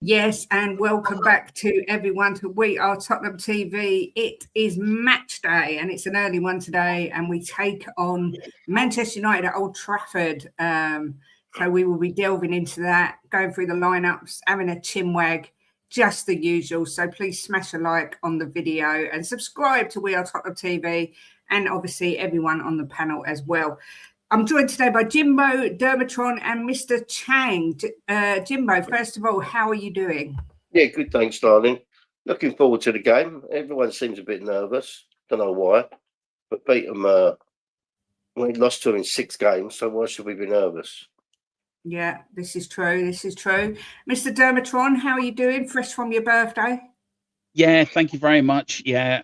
Yes, and welcome back to everyone to We Are Tottenham TV. It is match day, and it's an early one today, and we take on Manchester United at Old Trafford. So we will be delving into that, going through the lineups, having a chinwag, just the usual. So please smash a like on the video and subscribe to We Are Tottenham TV, and obviously everyone on the panel as well. I'm joined today by Jimbo, Dermatron, and Mr. Chang. Jimbo, first of all, how are you doing? Yeah, good, thanks, darling. Looking forward to the game. Everyone seems a bit nervous. Don't know why, but beat them. We lost to them in 6 games, so why should we be nervous? Yeah, this is true. This is true. Mr. Dermatron, how are you doing? Fresh from your birthday? Yeah, thank you very much. Yeah,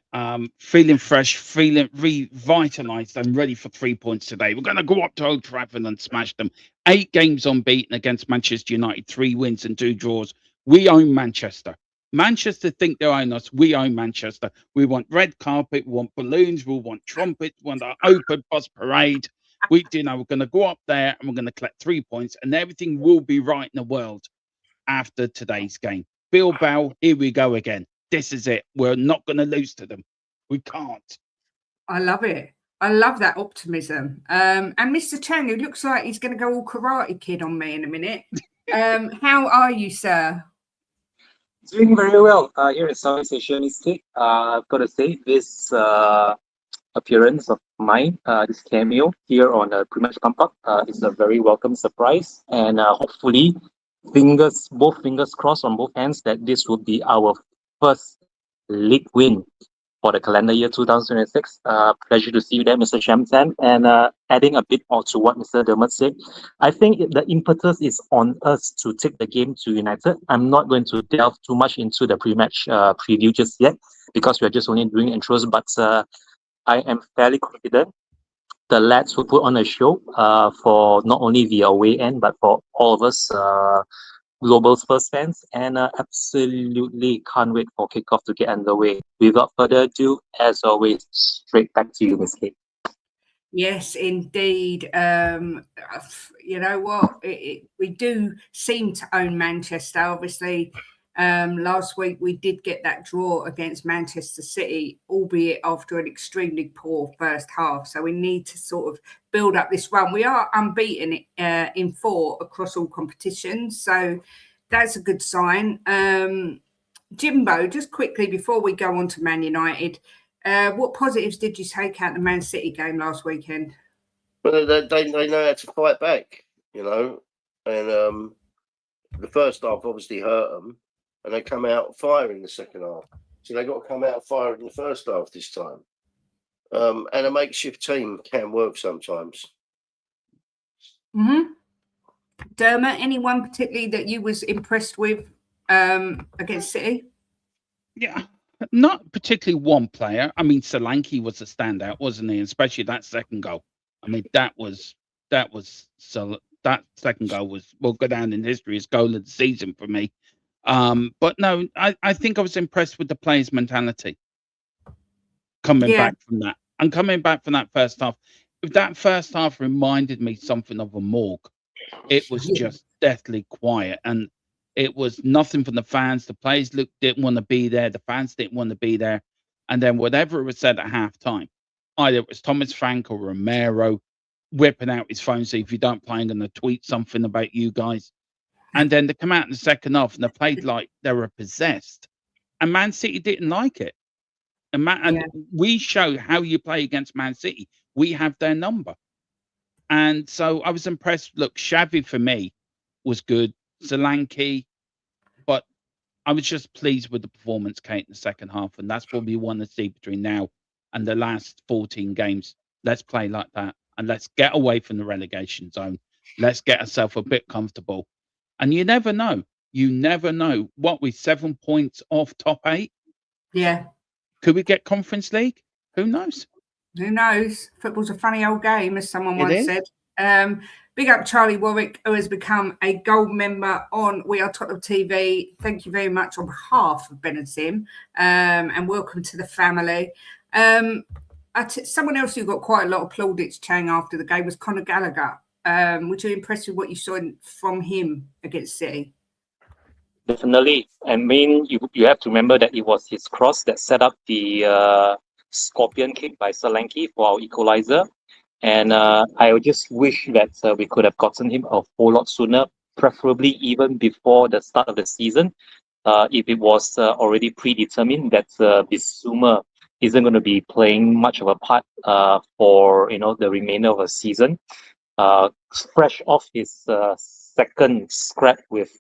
feeling fresh, feeling revitalised. I'm ready for 3 points today. We're going to go up to Old Trafford and smash them. 8 games unbeaten against Manchester United, 3 wins and 2 draws. We own Manchester. Manchester think they own us. We own Manchester. We want red carpet, we want balloons, we want trumpets, we want an open bus parade. We're going to go up there and we're going to collect 3 points, and everything will be right in the world after today's game. Bilbao, here we go again. This is it. We're not going to lose to them. We can't. I love it. I love that optimism. And Mr. Chang, it looks like he's going to go all Karate Kid on me in a minute. How are you, sir? Doing very well here in Southeast Asia Mistake. I've got to say, this appearance of mine, this cameo here on the Primash Campak is a very welcome surprise. And hopefully, both fingers crossed on both hands that this will be our first league win for the calendar year 2026. Pleasure to see you there, Mr. Shamsan. And adding a bit more to what Mr. Dermot said, I think the impetus is on us to take the game to United. I'm not going to delve too much into the pre-match preview just yet because we're just only doing intros, but I am fairly confident the lads will put on a show for not only the away end, but for all of us Global Spurs fans, and absolutely can't wait for kickoff to get underway. Without further ado, as always, straight back to you, Miss Kate. Yes, indeed. You know what? We do seem to own Manchester. Obviously, last week we did get that draw against Manchester City, albeit after an extremely poor first half. So we need to sort of build up this run. We are unbeaten in 4 across all competitions, so that's a good sign. Jimbo, just quickly before we go on to Man United, what positives did you take out the Man City game last weekend? Well, they know how to fight back, you know, and the first half obviously hurt them, and they come out firing the second half. So they got to come out firing in the first half this time. And a makeshift team can work sometimes. Mm-hmm. Dermot, anyone particularly that you was impressed with against City? Yeah, not particularly one player. I mean, Solanke was a standout, wasn't he? Especially that second goal. I mean, that second goal will go down in history as goal of the season for me. But no, I think I was impressed with the players' mentality coming back from that. And coming back from that first half, if that first half reminded me something of a morgue. It was just deathly quiet, and it was nothing from the fans. The players didn't want to be there. The fans didn't want to be there. And then whatever was said at halftime, either it was Thomas Frank or Romero whipping out his phone, say, if you don't play, I'm going to tweet something about you guys. And then they come out in the second half and they played like they were possessed. And Man City didn't like it. And we show how you play against Man City. We have their number. And so I was impressed. Look, Xavi for me was good. Solanke, but I was just pleased with the performance, Kate, in the second half. And that's what we want to see between now and the last 14 games. Let's play like that. And let's get away from the relegation zone. Let's get ourselves a bit comfortable. And you never know. You never know. What, we 7 points off top 8? Yeah. Could we get Conference League? Who knows? Who knows? Football's a funny old game, as someone once said. Big up Charlie Warwick, who has become a gold member on We Are Tottenham TV. Thank you very much on behalf of Ben and Sim, and welcome to the family. Someone else who got quite a lot of plaudits, Chang, after the game was Conor Gallagher. Were you impressed with what you saw from him against City? Definitely. I mean, you have to remember that it was his cross that set up the scorpion kick by Solanke for our equalizer. And I just wish that we could have gotten him a whole lot sooner, preferably even before the start of the season. If it was already predetermined that Bissouma isn't going to be playing much of a part for the remainder of the season, fresh off his second scrap with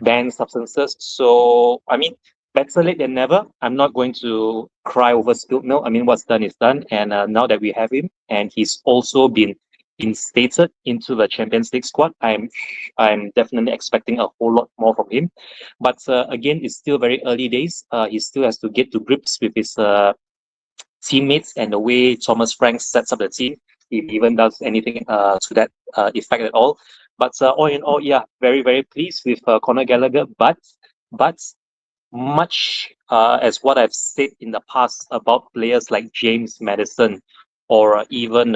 banned substances. So, I mean, better late than never. I'm not going to cry over spilled milk. I mean, what's done is done. And now that we have him, and he's also been instated into the Champions League squad, I'm definitely expecting a whole lot more from him. But again, it's still very early days. He still has to get to grips with his teammates and the way Thomas Frank sets up the team, if he even does anything to that effect at all. But all in all, yeah, very, very pleased with Conor Gallagher. But much as what I've said in the past about players like James Maddison or even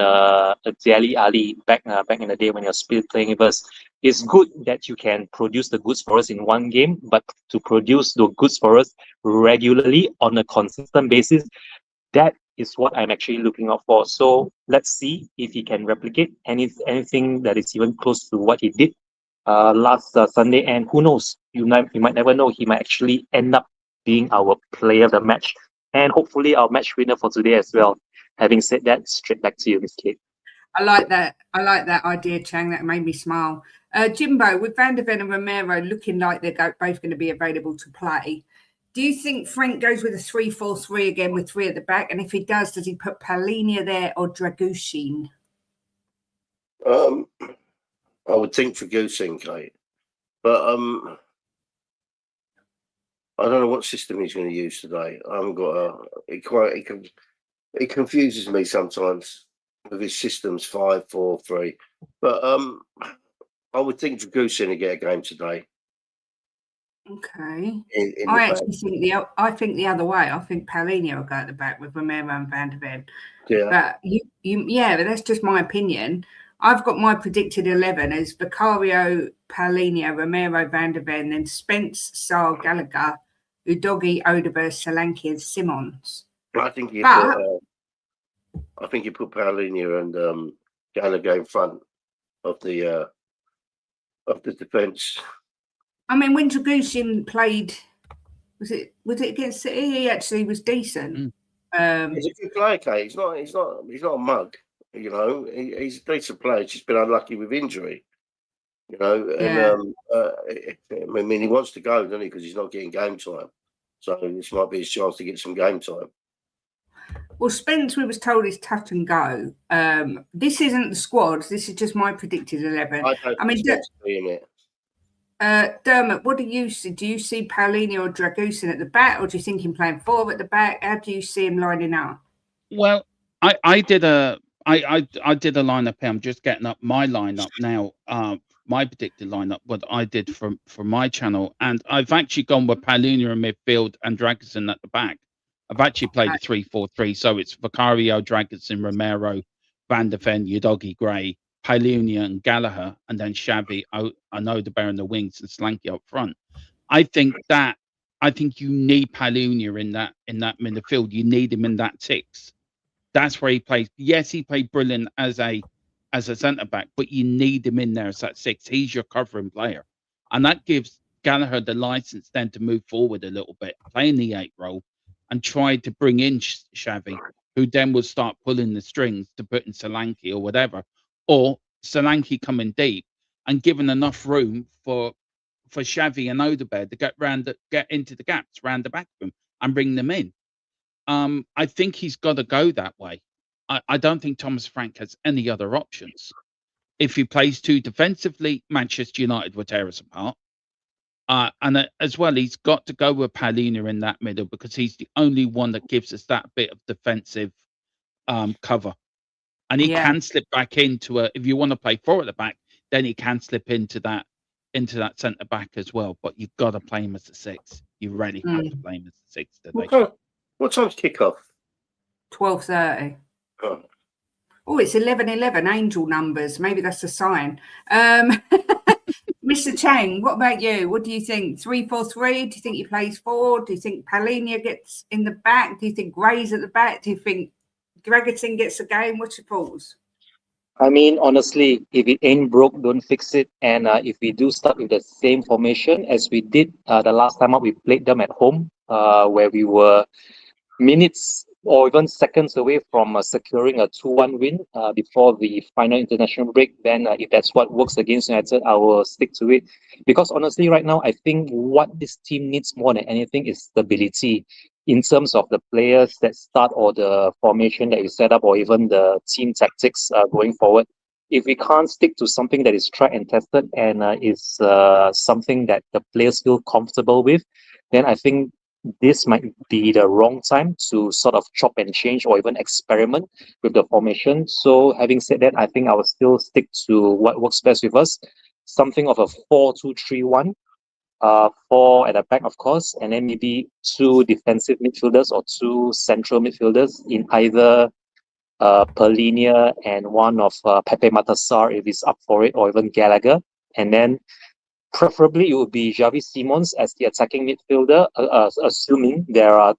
Dele Ali back in the day when you're still playing with us, it's good that you can produce the goods for us in one game, but to produce the goods for us regularly on a consistent basis, that is what I'm actually looking out for. So let's see if he can replicate anything that is even close to what he did last Sunday. And who knows, you might never know, he might actually end up being our player of the match and hopefully our match winner for today as well. Having said that, straight back to you, Miss Kate. I like that idea, Chang. That made me smile. Jimbo, with Van der Ven and Romero looking like they're both going to be available to play, do you think Frank goes with a 3-4-3 again with three at the back? And if he does he put Palhinha there or Dragusin? I would think Dragusin, Kate. But I don't know what system he's going to use today. I haven't got it confuses me sometimes with his systems 5-4-3. But I would think Dragusin will get a game today. Okay. I think the other way. I think Palhinha will go at the back with Romero and Van der Ven. Yeah. But but that's just my opinion. I've got my predicted 11 as Vicario, Palhinha, Romero, Van der Ven, then Spence, Sarr, Gallagher, Udogie, Odegaard, Solanke, and Simons. I think you put Palhinha and Gallagher in front of the defence. I mean, when Dragusin played, was it against City? He actually was decent. He's a good player, Kate. He's not a mug. You know, he's a decent player. He's just been unlucky with injury. You know, and I mean, he wants to go, doesn't he? Because he's not getting game time. So this might be his chance to get some game time. Well, Spence, we was told, is touch and go. This isn't the squad. This is just my predicted 11. I mean, Dermot, what do you see? Do you see Palhinha or Dragusin at the back, or do you think him playing 4 at the back? How do you see him lining up? Well, I did a lineup here. I'm just getting up my lineup now. My predicted lineup, what I did from my channel, and I've actually gone with Palhinha in midfield and Dragusin at the back. I've actually played a 3-4-3, so it's Vicario, Dragusin, Romero, Van der Ven, Udogie, Gray, Palhinha and Gallagher, and then Xavi, Odegaard in the wings and Solanke up front. I think you need Palhinha in that midfield. You need him in that 6. That's where he plays. Yes, he played brilliant as a centre back, but you need him in there as that 6. He's your covering player, and that gives Gallagher the license then to move forward a little bit, play in the 8 role, and try to bring in Xavi, who then will start pulling the strings to put in Solanke or whatever, or Solanke coming deep and giving enough room for Xavi and Odegaard to get into the gaps round the back of him and bring them in. I think he's got to go that way. I don't think Thomas Frank has any other options. If he plays too defensively, Manchester United will tear us apart. And as well, he's got to go with Palhinha in that middle because he's the only one that gives us that bit of defensive cover. And he can slip back into if you want to play 4 at the back, then he can slip into that centre back as well. But you've got to play him as a 6. You really have to play him as a 6 today. What time's kick-off? 12:30. Oh, it's 11:11. Angel numbers. Maybe that's a sign. Mr. Chang, what about you? What do you think? 3-4-3? Do you think he plays 4? Do you think Palhinha gets in the back? Do you think Gray's at the back? Do you think Gregerson gets the game? What's your thoughts? I mean, honestly, if it ain't broke, don't fix it. And if we do start with the same formation as we did the last time up, we played them at home, where we were minutes or even seconds away from securing a 2-1 win before the final international break, then if that's what works against United, I will stick to it. Because honestly, right now, I think what this team needs more than anything is stability in terms of the players that start or the formation that we set up or even the team tactics going forward. If we can't stick to something that is tried and tested and is something that the players feel comfortable with, then I think this might be the wrong time to sort of chop and change or even experiment with the formation. So having said that, I think I will still stick to what works best with us. Something of a 4-2-3-1. 4 at the back, of course, and then maybe 2 defensive midfielders or 2 central midfielders in either Palhinha and one of Pepe Matasar if he's up for it, or even Gallagher. And then preferably it would be Xavi Simons as the attacking midfielder, assuming there are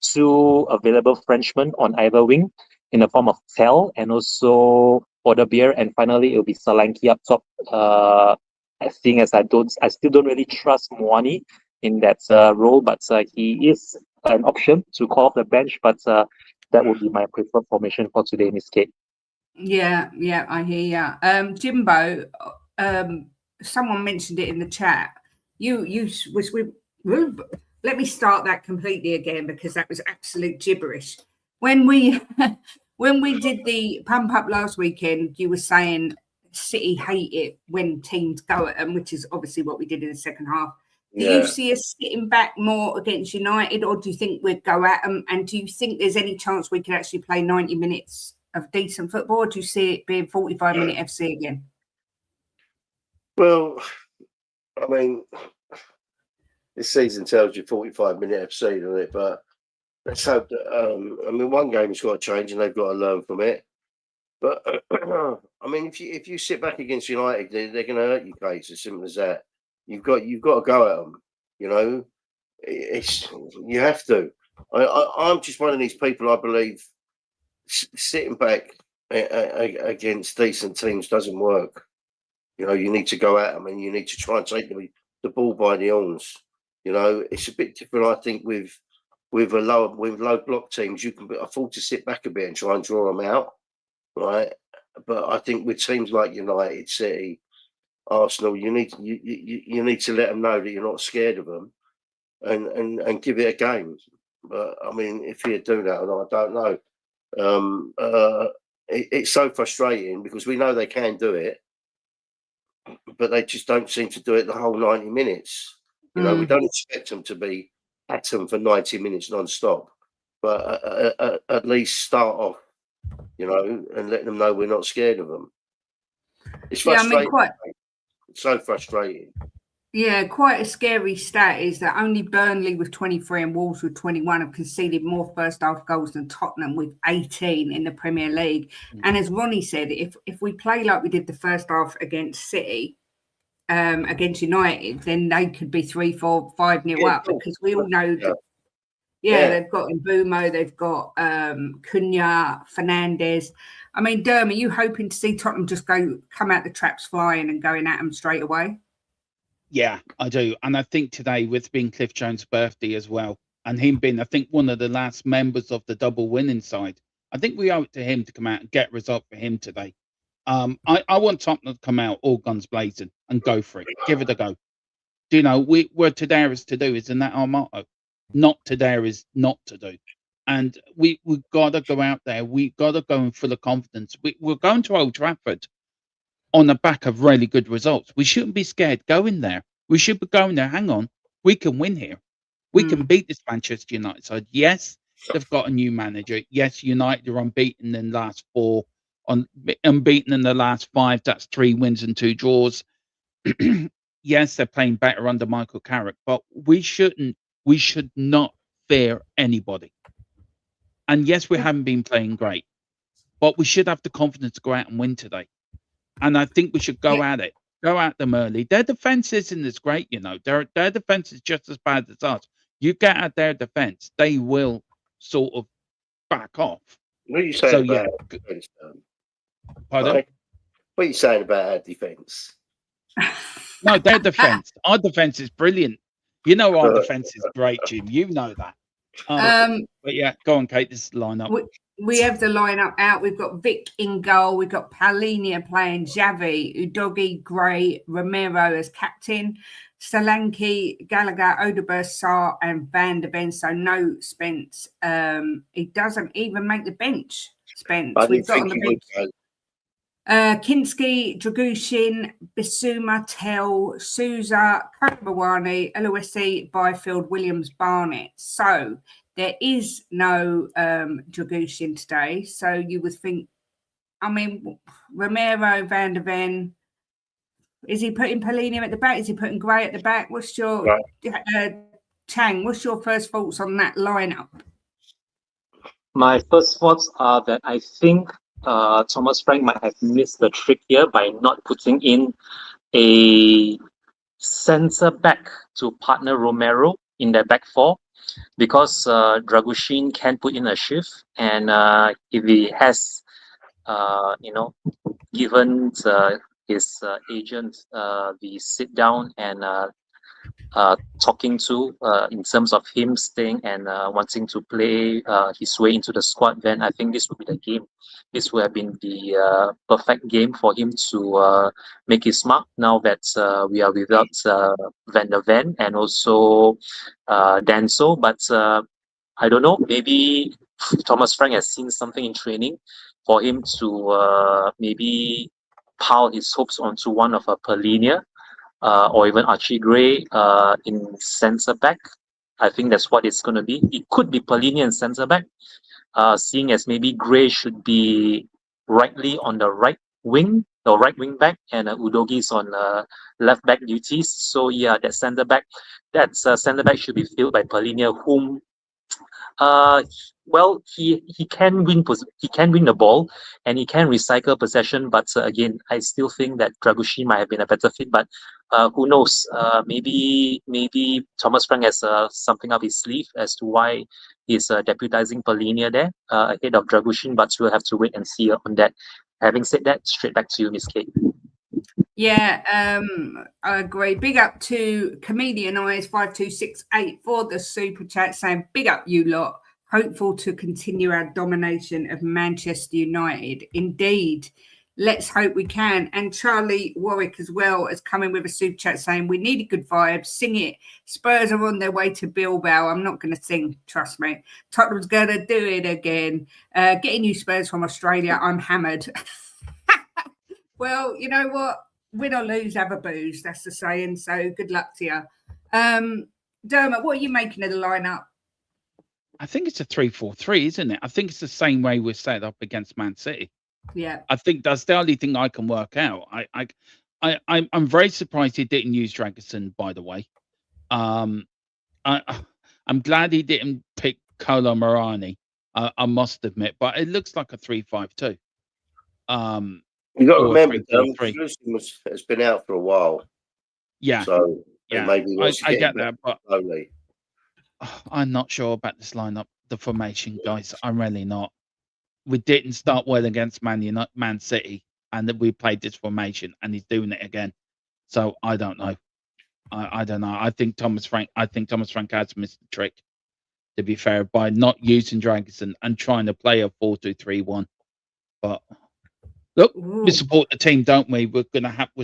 2 available Frenchmen on either wing in the form of Tel and also Odebeer, and finally it will be Solanke up top. Seeing as I still don't really trust Moani in that role, but he is an option to call off the bench. But that would be my preferred formation for today, Miss Kate. Yeah, I hear you. Jimbo, someone mentioned it in the chat. Let me start that completely again because that was absolute gibberish. When we did the pump up last weekend, you were saying City hate it when teams go at them, which is obviously what we did in the second half. Do you see us sitting back more against United, or do you think we'd go at them? And do you think there's any chance we could actually play 90 minutes of decent football, or do you see it being 45-minute FC again? Well, I mean, this season tells you 45-minute FC, doesn't it? But let's hope that, I mean, one game's got to change and they've got to learn from it. But I mean, if you sit back against United, they're going to hurt you, Case. As simple as that. You've got to go at them. You know, you have to. I'm just one of these people. I believe sitting back against decent teams doesn't work. You know, you need to go at them and you need to try and take the ball by the horns. You know, it's a bit different, I think, with low block teams. You can afford to sit back a bit and try and draw them out. Right, but I think with teams like United, City, Arsenal, you need to let them know that you're not scared of them, and give it a game. But I mean, if you do that, or not, I don't know. It's so frustrating because we know they can do it, but they just don't seem to do it the whole 90 minutes. You know, we don't expect them to be at them for 90 minutes non-stop, but at least start off. You know, and let them know we're not scared of them. It's frustrating. It's so frustrating. Yeah, quite a scary stat is that only Burnley with 23 and Wolves with 21 have conceded more first half goals than Tottenham with 18 in the Premier League. And as Ronnie said, if we play like we did the first half against City, against United, then they could be 3-4, 5-0 up because we all know that. Yeah, they've got Mbumo, they've got Cunha, Fernandes. I mean, Derm, are you hoping to see Tottenham just come out the traps flying and going at them straight away? Yeah, I do. And I think today, with being Cliff Jones' birthday as well, and him being, I think, one of the last members of the double winning side, I think we owe it to him to come out and get a result for him today. I want Tottenham to come out all guns blazing and go for it. Give it a go. Do you know, we're to dare is to do, isn't that our motto? Not to dare is not to do. And we've got to go out there. We've got to go in full of confidence. We're going to Old Trafford on the back of really good results. We shouldn't be scared going there. We should be going there. Hang on. We can win here. We can beat this Manchester United side. Yes, they've got a new manager. Yes, United are unbeaten in the last 4. Unbeaten in the last 5. That's 3 wins and 2 draws. Yes, they're playing better under Michael Carrick. But we should not fear anybody. And yes, we haven't been playing great, but we should have the confidence to go out and win today. And I think we should go at it Go at them early. Their defense isn't as great, you know. Their defense is just as bad as us. You get at their defense, they will sort of back off. What are you saying about yeah. defense? Pardon? Right? What are you saying about our defense? No, their defense. Our defense is brilliant. You know our defense is great, Jim. You know that. But yeah, go on, Kate. This is the lineup. We have the lineup out. We've got Vic in goal. We've got Palhinha playing Xavi, Udogie, Gray, Romero as captain, Solanke, Gallagher, Odeberg, Sarr, and Van de Ven. So no Spence. He doesn't even make the bench. Spence. We've got on the bench Kinski, Dragushin, Bissouma, Tell, Souza, Kobawani, Aloisi, Byfield, Williams, Barnett. So there is no Dragushin today. So you would think, I mean, Romero, Van de Ven, is he putting Palhinha at the back? Is he putting Gray at the back? What's your, Chang, what's your first thoughts on that lineup? My first thoughts are that I think Thomas Frank might have missed the trick here by not putting in a centre back to partner Romero in their back four, because Dragushin can put in a shift, and if he has, given his agent the sit down and talking to in terms of him staying and wanting to play his way into the squad, then I think this would be the game. This would have been the perfect game for him to make his mark, now that we are without Van der Ven and also Danso. But I don't know, maybe Thomas Frank has seen something in training for him to maybe pile his hopes onto one of Palhinha or even Archie Gray in centre back. I think that's what it's going to be. It could be Palhinha in centre back, seeing as maybe Gray should be rightly on the right wing, or right wing back, and Udogie's on left back duties. So yeah, that centre back should be filled by Palhinha, whom well, he can win the ball and he can recycle possession, but again, I still think that Dragushin might have been a better fit. But who knows? Maybe Thomas Frank has something up his sleeve as to why he's deputizing Palhinha there ahead of Dragushin. But we'll have to wait and see on that. Having said that, straight back to you, Miss Kate. Yeah, I agree. Big up to Comedian Eyes 5268 for the super chat, saying big up you lot. Hopeful to continue our domination of Manchester United. Indeed, let's hope we can. And Charlie Warwick as well has come in with a super chat saying we need a good vibe. Sing it. Spurs are on their way to Bilbao. I'm not going to sing, trust me. Tottenham's going to do it again. Getting you Spurs from Australia, I'm hammered. Well, you know what? Win or lose, have a booze. That's the saying. So good luck to you. Dermot, what are you making of the lineup? I think it's a 3-4-3, isn't it? I think it's the same way we're set up against Man City. Yeah. I think that's the only thing I can work out. I'm very surprised he didn't use Dragerson, by the way. I'm glad he didn't pick Kolo Marani, I must admit, but it looks like a 3-5-2. You got to remember, has been out for a while. Yeah. So yeah, maybe I get that, but slowly. I'm not sure about this lineup, the formation, guys. I'm really not. We didn't start well against Man City, and that we played this formation, and he's doing it again. So I don't know. I don't know. I think Thomas Frank has missed the trick, to be fair, by not using Dragerson and trying to play a 4-2-3-1. But look, we support the team, don't we? We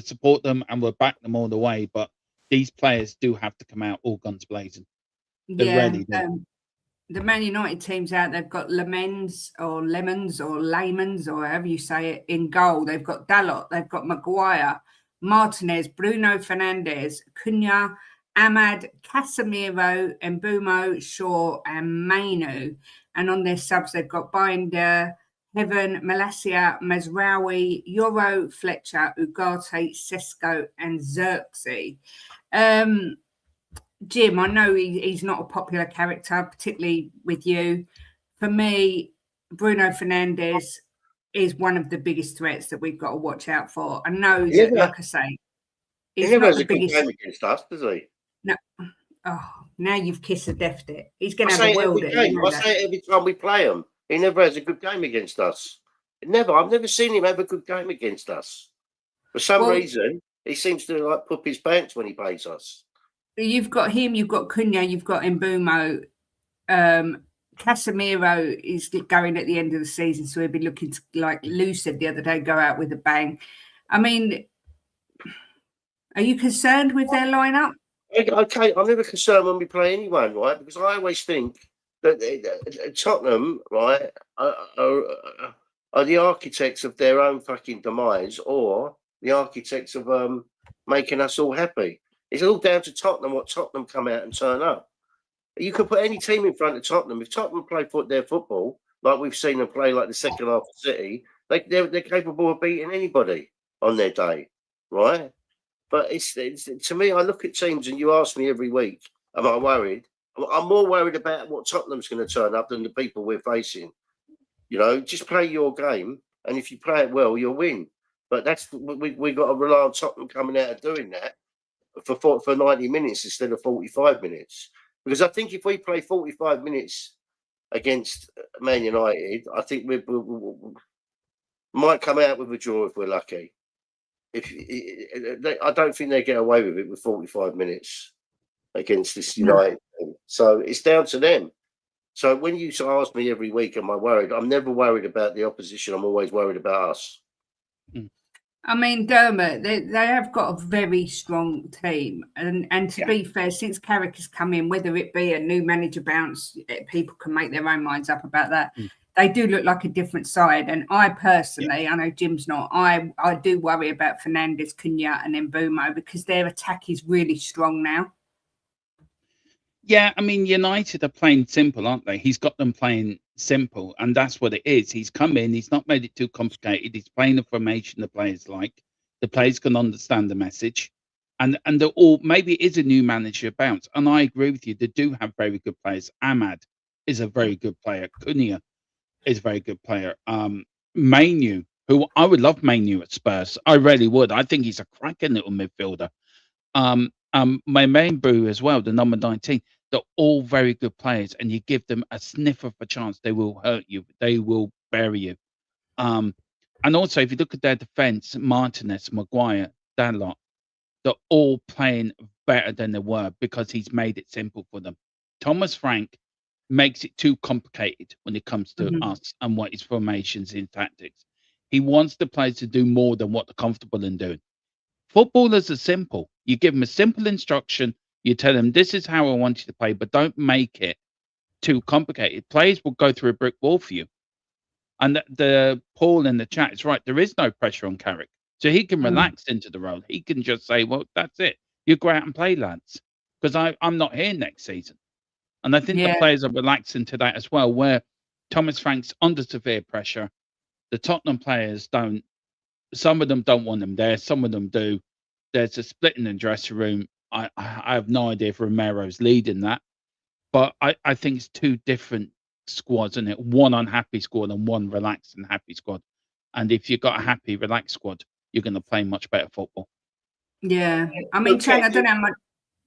support them and we'll back them all the way. But these players do have to come out all guns blazing. Yeah, the Man United team's out. They've got Lemons or Lamans or however you say it in goal. They've got Dalot, they've got Maguire, Martinez, Bruno Fernandes, Cunha, Ahmad, Casemiro, Mbumo, Shaw, and Mainu. And on their subs, they've got Binder, Heaven, Malacia, Mazraoui, Yoro, Fletcher, Ugarte, Sesko, and Xerxes. Jim, I know he's not a popular character, particularly with you. For me, Bruno Fernandes is one of the biggest threats that we've got to watch out for. I know that, like I say, He It's never not has the a good biggest. game against us, does he? No. Oh, now you've kissed the death bit. He's going I to have say a it every world. game. I say it every time we play him. He never has a good game against us. Never. I've never seen him have a good game against us. For some reason, he seems to like poop his pants when he plays us. You've got him. You've got Cunha. You've got Mbumo. Casemiro is going at the end of the season, so he'll be looking to, like Lou said the other day, go out with a bang. I mean, are you concerned with their lineup? Okay, I'm never concerned when we play anyone, right? Because I always think that Tottenham, right, are the architects of their own fucking demise, or the architects of making us all happy. It's all down to Tottenham. What Tottenham come out and turn up. You could put any team in front of Tottenham. If Tottenham play their football, like we've seen them play, like the second half of City, they're capable of beating anybody on their day, right? But it's to me, I look at teams and you ask me every week, am I worried? I'm more worried about what Tottenham's going to turn up than the people we're facing. You know, just play your game, and if you play it well, you'll win. But that's we got to rely on Tottenham coming out and doing that for 90 minutes instead of 45 minutes. Because I think if we play 45 minutes against Man United, I think we might come out with a draw if we're lucky. I don't think they get away with it with 45 minutes against this United team. So it's down to them. So when you ask me every week, am I worried? I'm never worried about the opposition. I'm always worried about us. I mean, Dermot, they have got a very strong team. And to be fair, since Carrick has come in, whether it be a new manager bounce, people can make their own minds up about that. They do look like a different side. And I personally, I know Jim's not, I do worry about Fernandes, Cunha and Mbumo because their attack is really strong now. Yeah, I mean, United are playing simple, aren't they? He's got them playing simple, and that's what it is. He's come in, he's not made it too complicated. He's playing the formation the players like. The players can understand the message. And they're all, maybe it is a new manager bounce. And I agree with you, they do have very good players. Ahmad is a very good player. Cunha is a very good player. Mainu, who I would love Mainu at Spurs. I really would. I think he's a cracking little midfielder. My main brew as well, the number 19, they're all very good players, and you give them a sniff of a chance, they will hurt you, they will bury you. And also, if you look at their defense, Martinez, Maguire, that lot, they're all playing better than they were because he's made it simple for them. Thomas Frank makes it too complicated when it comes to us and what his formations in tactics. He wants the players to do more than what they're comfortable in doing. Footballers are simple. You give them a simple instruction. You tell them, this is how I want you to play, but don't make it too complicated. Players will go through a brick wall for you. And the Paul in the chat is right. There is no pressure on Carrick. So he can relax into the role. He can just say, well, that's it. You go out and play, lads, because I'm not here next season. And I think the players are relaxing to that as well, where Thomas Frank's under severe pressure. The Tottenham players don't. Some of them don't want them there. Some of them do. There's a split in the dressing room. I have no idea if Romero's leading that. But I think it's two different squads, isn't it? One unhappy squad and one relaxed and happy squad. And if you've got a happy, relaxed squad, you're going to play much better football. Yeah. I mean, Chang, I don't know how much.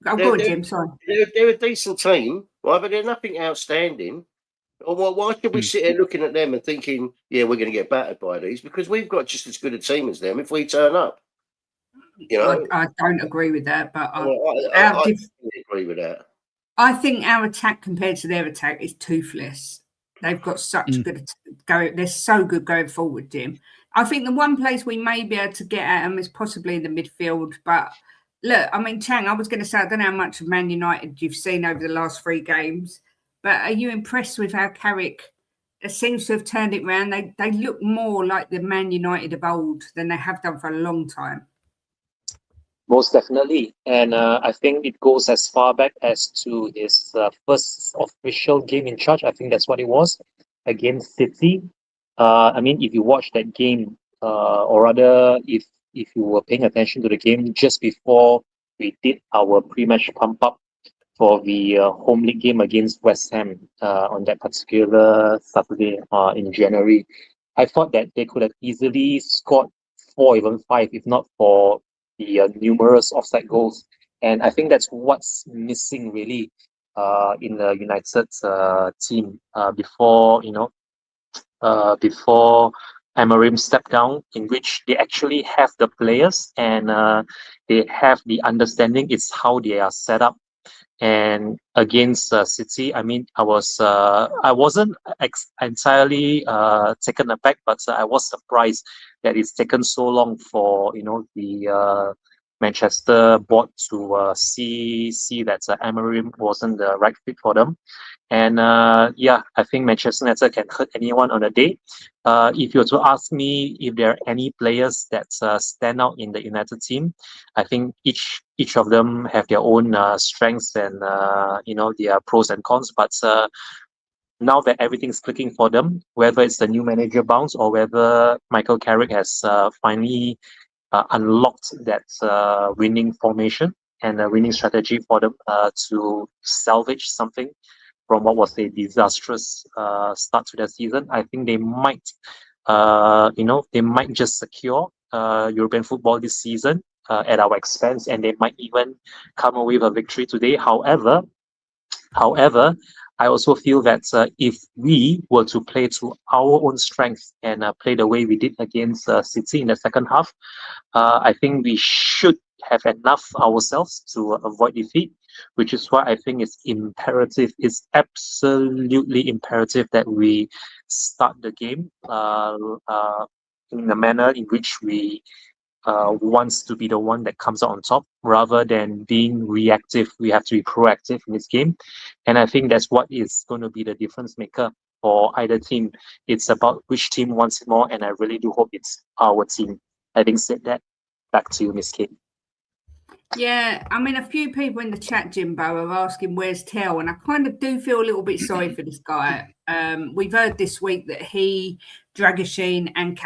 Oh, go on, Jim. Sorry. They're a decent team, right? But they're nothing outstanding. Why should we sit here looking at them and thinking, yeah, we're going to get battered by these? Because we've got just as good a team as them if we turn up. You know, I don't agree with that, but I agree with that. I think our attack compared to their attack is toothless. They've got such good they're so good going forward, Jim. I think the one place we may be able to get at them is possibly in the midfield. But look, I mean, Chang, I was going to say, I don't know how much of Man United you've seen over the last 3 games, but are you impressed with how Carrick seems to have turned it around? They look more like the Man United of old than they have done for a long time. Most definitely. And I think it goes as far back as to his first official game in charge. I think that's what it was, against City. I mean, if you watch that game, or rather, if you were paying attention to the game just before we did our pre-match pump-up for the home league game against West Ham on that particular Saturday in January, I thought that they could have easily scored 4, even 5, if not for the numerous offside goals. And I think that's what's missing really in the United team before Amorim stepped down, in which they actually have the players and they have the understanding. It's how they are set up. And against City, I mean, I wasn't entirely taken aback, but I was surprised that it's taken so long for the Manchester board to see that Amorim wasn't the right fit for them. And I think Manchester United can hurt anyone on a day. If you were to ask me if there are any players that stand out in the United team, I think each of them have their own strengths and their pros and cons. But now that everything's clicking for them, whether it's the new manager bounce or whether Michael Carrick has finally unlocked that winning formation and a winning strategy for them to salvage something from what was a disastrous start to the season, I think they might, just secure European football this season at our expense, and they might even come away with a victory today. However, I also feel that if we were to play to our own strength and play the way we did against City in the second half, I think we should have enough ourselves to avoid defeat, which is why I think it's imperative, it's absolutely imperative that we start the game in a manner in which we wants to be the one that comes out on top rather than being reactive. We have to be proactive in this game. And I think that's what is going to be the difference maker for either team. It's about which team wants it more, and I really do hope it's our team. Having said that, back to you, Miss Kate. Yeah, I mean, a few people in the chat, Jimbo, are asking where's Tell, and I kind of do feel a little bit sorry for this guy. We've heard this week that he, Dragusin and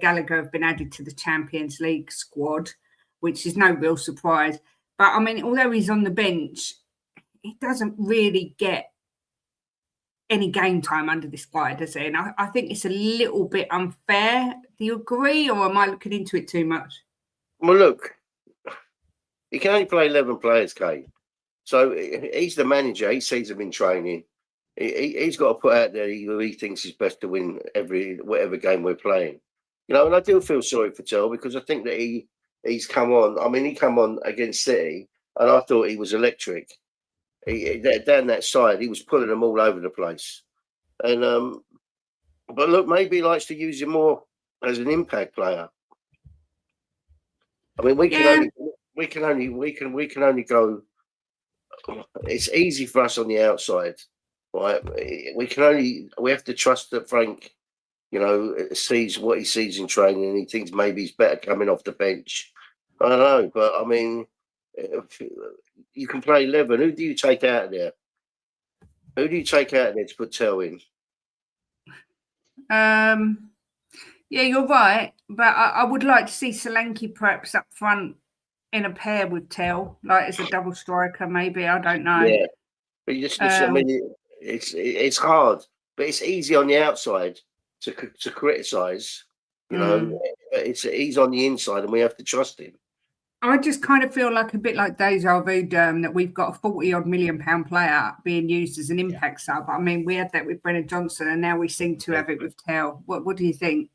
Gallagher have been added to the Champions League squad, which is no real surprise. But, I mean, although he's on the bench, he doesn't really get any game time under this guy, does he? And I think it's a little bit unfair. Do you agree, or am I looking into it too much? Well, look, he can only play 11 players, Kate. So he's the manager. He sees them in training. He's got to put out there who he thinks is best to win whatever game we're playing. And I do feel sorry for Tell because I think that he's come on. I mean, he come on against City, and I thought he was electric. Down that side, he was pulling them all over the place. And but look, maybe he likes to use him more as an impact player. I mean, we can only go. It's easy for us on the outside, right? We have to trust that Frank, sees what he sees in training, and he thinks maybe he's better coming off the bench. I don't know, but I mean, you can play 11. Who do you take out of there? Who do you take out of there to put Tell in? Yeah, you're right, but I would like to see Solanke perhaps up front in a pair with Tell, like as a double striker, maybe. I don't know. Yeah, but I mean, it's hard, but it's easy on the outside to criticise. He's on the inside, and we have to trust him. I just kind of feel like a bit like deja vu, that we've got a 40-odd million pound player being used as an impact sub. I mean, we had that with Brennan Johnson, and now we seem to have it with Tell. What do you think?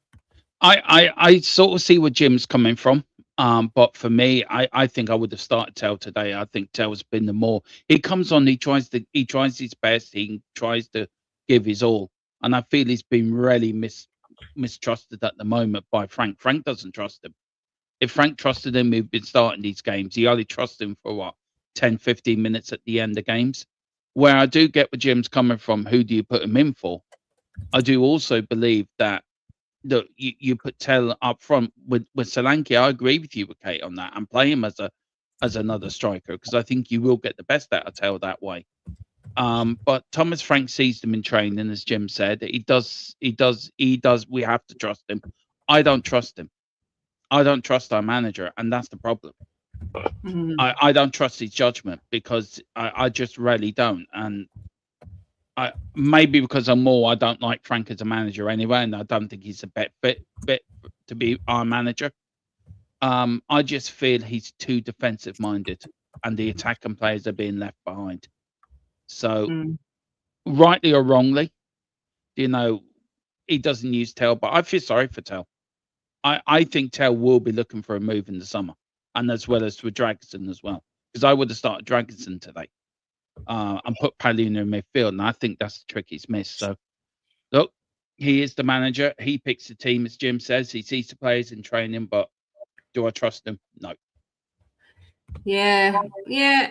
I sort of see where Jim's coming from. But for me, I think I would have started Tell today. I think Tell's been the more he comes on, he tries his best, he tries to give his all. And I feel he's been really mistrusted at the moment by Frank. Frank doesn't trust him. If Frank trusted him, he'd been starting these games. He only trusts him for 10, 15 minutes at the end of games. Where I do get where Jim's coming from, who do you put him in for? I do also believe that you put Tell up front with Solanke. I agree with you, Kate, on that, and play him as another striker because I think you will get the best out of Tell that way. But Thomas Frank sees them in training, as Jim said. He does. We have to trust him. I don't trust him. I don't trust our manager, and that's the problem. I don't trust his judgment because I just really don't. And maybe because I don't like Frank as a manager anyway, and I don't think he's a fit to be our manager. I just feel he's too defensive minded, and the attacking players are being left behind. So, rightly or wrongly, you know, he doesn't use Tell, but I feel sorry for Tell. I think Tell will be looking for a move in the summer, and as well as for Dragonson as well, because I would have started Dragonson today and put Palina in midfield, and I think that's the trick he's missed. So, look, he is the manager. He picks the team, as Jim says. He sees the players in training, but do I trust him? No. Yeah,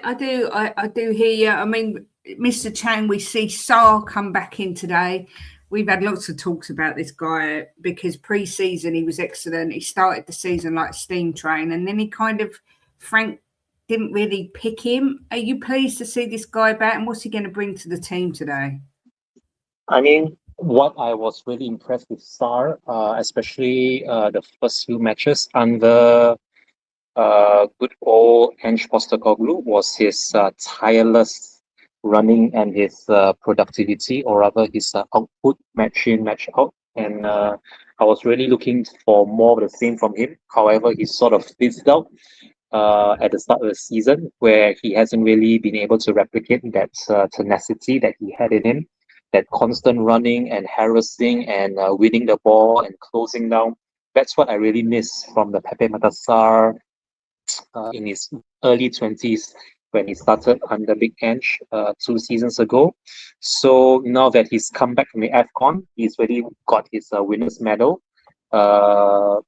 I do. I do hear you. I mean, Mr. Chang, we see Sarr come back in today. We've had lots of talks about this guy because pre-season he was excellent. He started the season like a steam train, and then he kind of, Frank didn't really pick him. Are you pleased to see this guy back, and what's he going to bring to the team today? I mean, what I was really impressed with Sarr, especially the first few matches under good old Ange Postecoglou, was his tireless running and his productivity, or rather his output match in, match out. And I was really looking for more of the same from him. However, he sort of fizzled out at the start of the season, where he hasn't really been able to replicate that tenacity that he had in him, that constant running and harassing and winning the ball and closing down. That's what I really miss from the Pepe Matasar in his early 20s when he started under Big Ange 2 seasons ago. So now that he's come back from the AFCON, he's really got his winner's medal from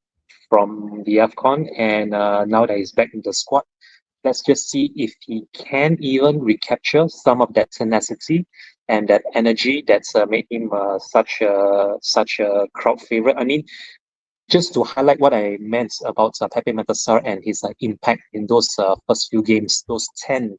the AFCON, and now that he's back in the squad, let's just see if he can even recapture some of that tenacity and that energy that's made him such a crowd favorite. I mean, just to highlight what I meant about Pepe Matasar and his impact in those first few games, those 10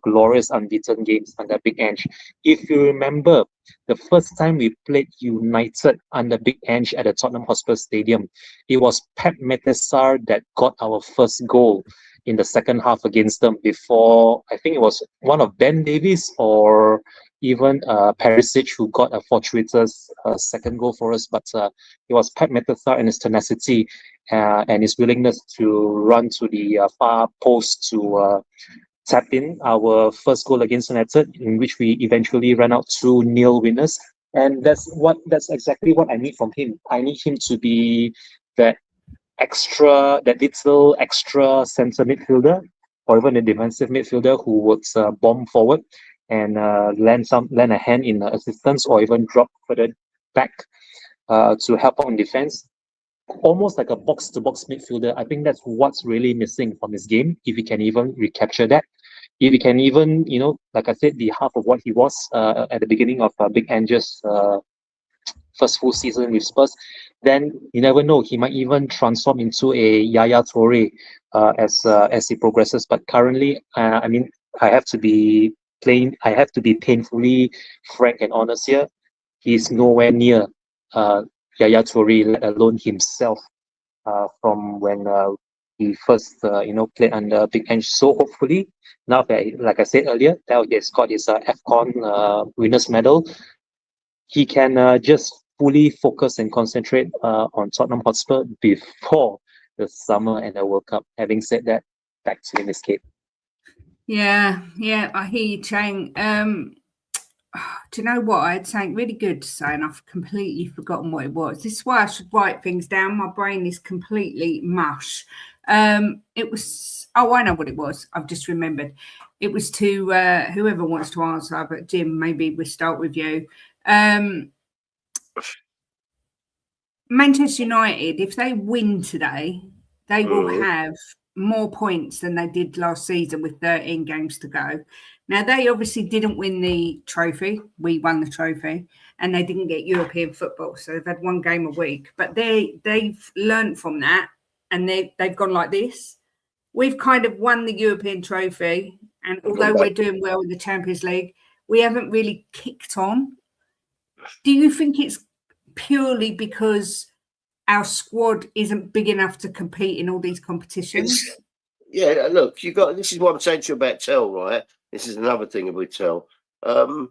glorious unbeaten games under Big Ange. If you remember, the first time we played United under Big Ange at the Tottenham Hotspur Stadium, it was Pep Matasar that got our first goal in the second half against them before, I think it was one of Ben Davies or even Perisic who got a fortuitous second goal for us. But it was Pep Matasar and his tenacity and his willingness to run to the far post to tap in our first goal against United, in which we eventually ran out 2-0 winners. And that's exactly what I need from him. I need him to be that little extra center midfielder or even a defensive midfielder who would bomb forward and lend a hand in assistance or even drop further back to help out in defense. Almost like a box-to-box midfielder. I think that's what's really missing from his game. If he can even recapture that, if he can even, like I said, be half of what he was at the beginning of Big Ange's first full season with Spurs, then you never know. He might even transform into a Yaya Toure as he progresses. But currently, I mean, I have to be painfully frank and honest here. He's nowhere near Yaya Toure, let alone himself, from when he first played under Big Ange. So hopefully, now that, like I said earlier, that he has got his AFCON winners medal, he can just fully focus and concentrate on Tottenham Hotspur before the summer and the World Cup. Having said that, back to you, Miss Kate. Yeah, I hear you, Chang. Do you know what? I had something really good to say, and I've completely forgotten what it was. This is why I should write things down. My brain is completely mush. It was, I know what it was. I've just remembered. It was to whoever wants to answer, but Jim, maybe we'll start with you. Manchester United, if they win today, they will have more points than they did last season with 13 games to go. Now, they obviously didn't win the trophy. We won the trophy, and they didn't get European football. So they've had one game a week. But they've learned from that, and they've gone like this. We've kind of won the European trophy, and although we're doing well in the Champions League, we haven't really kicked on. Do you think it's purely because our squad isn't big enough to compete in all these competitions? Yeah, look, this is what I'm saying to you about Tell, right? This is another thing with Tell. If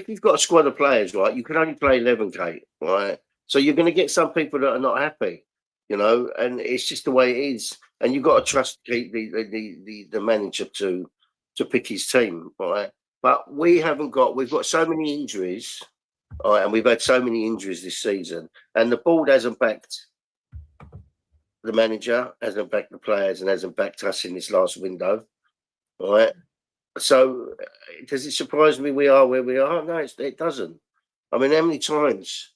you've got a squad of players, right, you can only play 11, Kate, right? So you're going to get some people that are not happy. you know, and it's just the way it is. And you've got to trust the manager to pick his team, right? But we've got so many injuries, right, and we've had so many injuries this season, and the board hasn't backed the manager, hasn't backed the players, and hasn't backed us in this last window, right? So does it surprise me we are where we are? No, it doesn't. I mean, how many times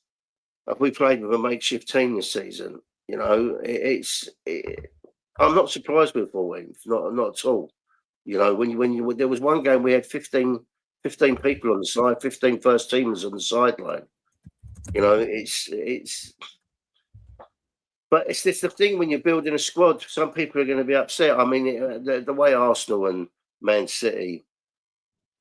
have we played with a makeshift team this season? You know, I'm not surprised with 4 wins, not at all. You know, when there was one game we had 15 people on the side, 15 first teamers on the sideline. You know, but it's just the thing when you're building a squad. Some people are going to be upset. I mean, the way Arsenal and Man City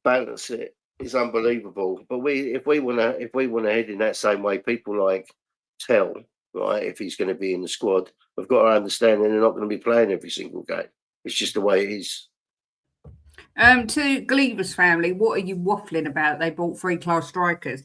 balance it is unbelievable. But if we want to head in that same way, people like Tell, right, if he's going to be in the squad, we've got to understand that they're not going to be playing every single game. It's just the way it is. To Gallagher's family, what are you waffling about? They bought 3 class strikers.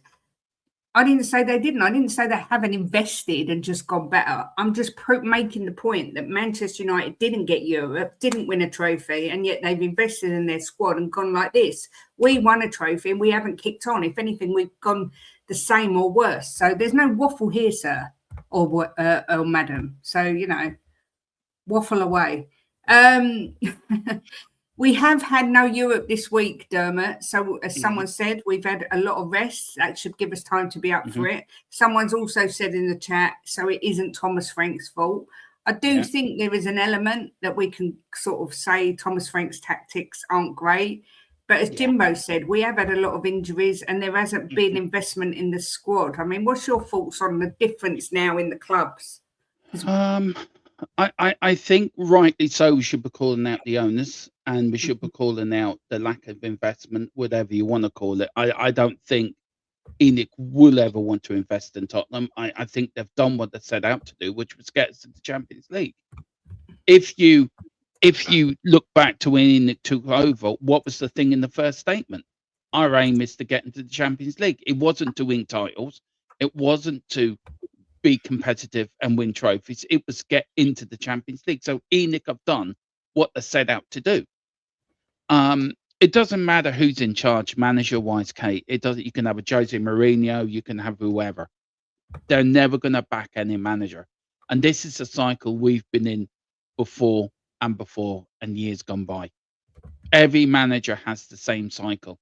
I didn't say they didn't. I didn't say they haven't invested and just gone better. I'm just making the point that Manchester United didn't get Europe, didn't win a trophy, and yet they've invested in their squad and gone like this. We won a trophy and we haven't kicked on. If anything, we've gone the same or worse. So there's no waffle here, sir, or madam. So, you know, waffle away. We have had no Europe this week, Dermot. So, as someone said, we've had a lot of rest. That should give us time to be up for it. Someone's also said in the chat, so it isn't Thomas Frank's fault. I do think there is an element that we can sort of say Thomas Frank's tactics aren't great. But as Jimbo said, we have had a lot of injuries and there hasn't been investment in the squad. I mean, what's your thoughts on the difference now in the clubs? I think rightly so we should be calling out the owners and we should be calling out the lack of investment, whatever you want to call it. I don't think Enoch will ever want to invest in Tottenham. I think they've done what they set out to do, which was get us to the Champions League. If you look back to when Enoch took over, what was the thing in the first statement? Our aim is to get into the Champions League. It wasn't to win titles. It wasn't to be competitive and win trophies. It was get into the Champions League. So Enoch have done what they set out to do. It doesn't matter who's in charge, manager-wise, Kate. It doesn't. You can have a Jose Mourinho, you can have whoever. They're never going to back any manager. And this is a cycle we've been in before and years gone by. Every manager has the same cycle.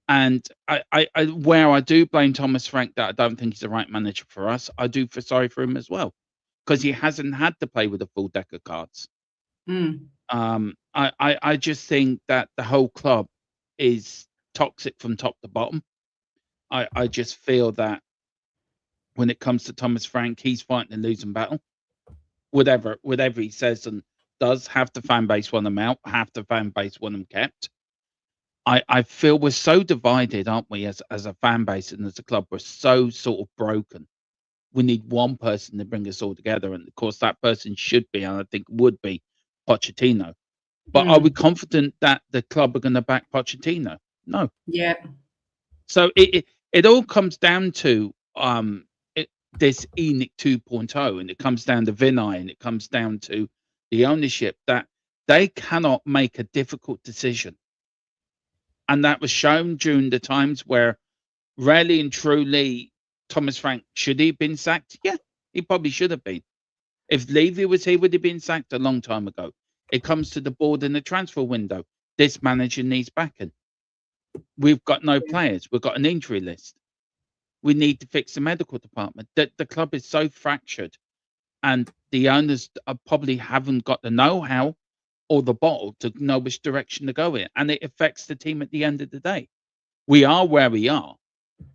And where I do blame Thomas Frank that I don't think he's the right manager for us, I do feel sorry for him as well, because he hasn't had to play with a full deck of cards. I just think that the whole club is toxic from top to bottom. I just feel that when it comes to Thomas Frank, he's fighting a losing battle. Whatever he says and does, half the fan base want him out, half the fan base want him kept. I feel we're so divided, aren't we, as a fan base and as a club? We're so sort of broken. We need one person to bring us all together. And, of course, that person should be, and I think would be, Pochettino. But are we confident that the club are going to back Pochettino? No. Yeah. So it all comes down to this Enoch 2.0, and it comes down to Vinay, and it comes down to the ownership, that they cannot make a difficult decision. And that was shown during the times where really and truly Thomas Frank, should he have been sacked? Yeah, he probably should have been. If Levy was here, would he have been sacked a long time ago? It comes to the board in the transfer window. This manager needs backing. We've got no players. We've got an injury list. We need to fix the medical department. The club is so fractured, and the owners probably haven't got the know-how or the bottle to know which direction to go in, and it affects the team at the end of the day. We are where we are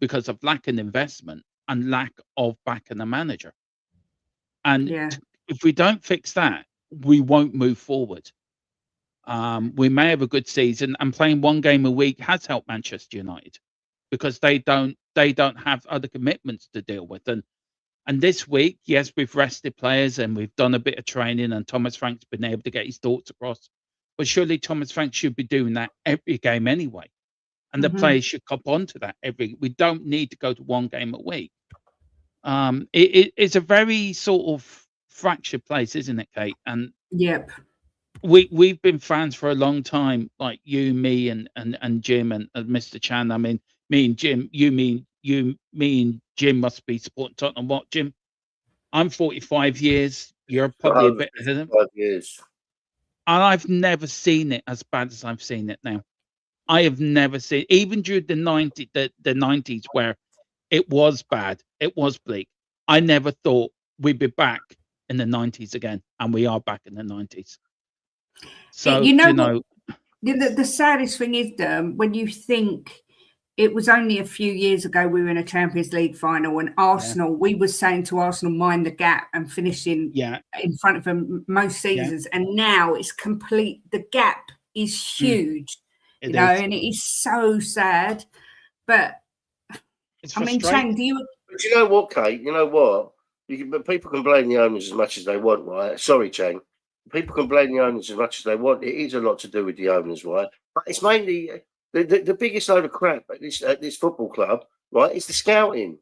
because of lack of investment and lack of backing a manager. And if we don't fix that, we won't move forward. We may have a good season, and playing one game a week has helped Manchester United because they don't have other commitments to deal with. And this week, yes, we've rested players and we've done a bit of training, and Thomas Frank's been able to get his thoughts across. But surely Thomas Frank should be doing that every game anyway. And the players should cop onto that we don't need to go to one game a week. It's a very sort of fractured place, isn't it, Kate? And Yep. we've been fans for a long time, like you, me, and Jim and Mr. Chan. I mean, me and Jim. Me and Jim must be supporting Tottenham. What, Jim? I'm 45 years. You're probably a bit ahead of him. 5 years. And I've never seen it as bad as I've seen it now. I have never seen, even during the 90s where it was bad, it was bleak. I never thought we'd be back in the 90s again, and we are back in the 90s. So the saddest thing is, when you think it was only a few years ago we were in a Champions League final, and Arsenal, we were saying to Arsenal, mind the gap, and finishing in front of them most seasons, and now it's complete. The gap is huge, you know, and it is so sad. But I mean, Chang, do you? But you know what, Kate? You know what? People can blame the owners as much as they want, right? Sorry, Chang. People can blame the owners as much as they want. It is a lot to do with the owners, right? But it's mainly the biggest load of crap at this football club, right? Is the scouting.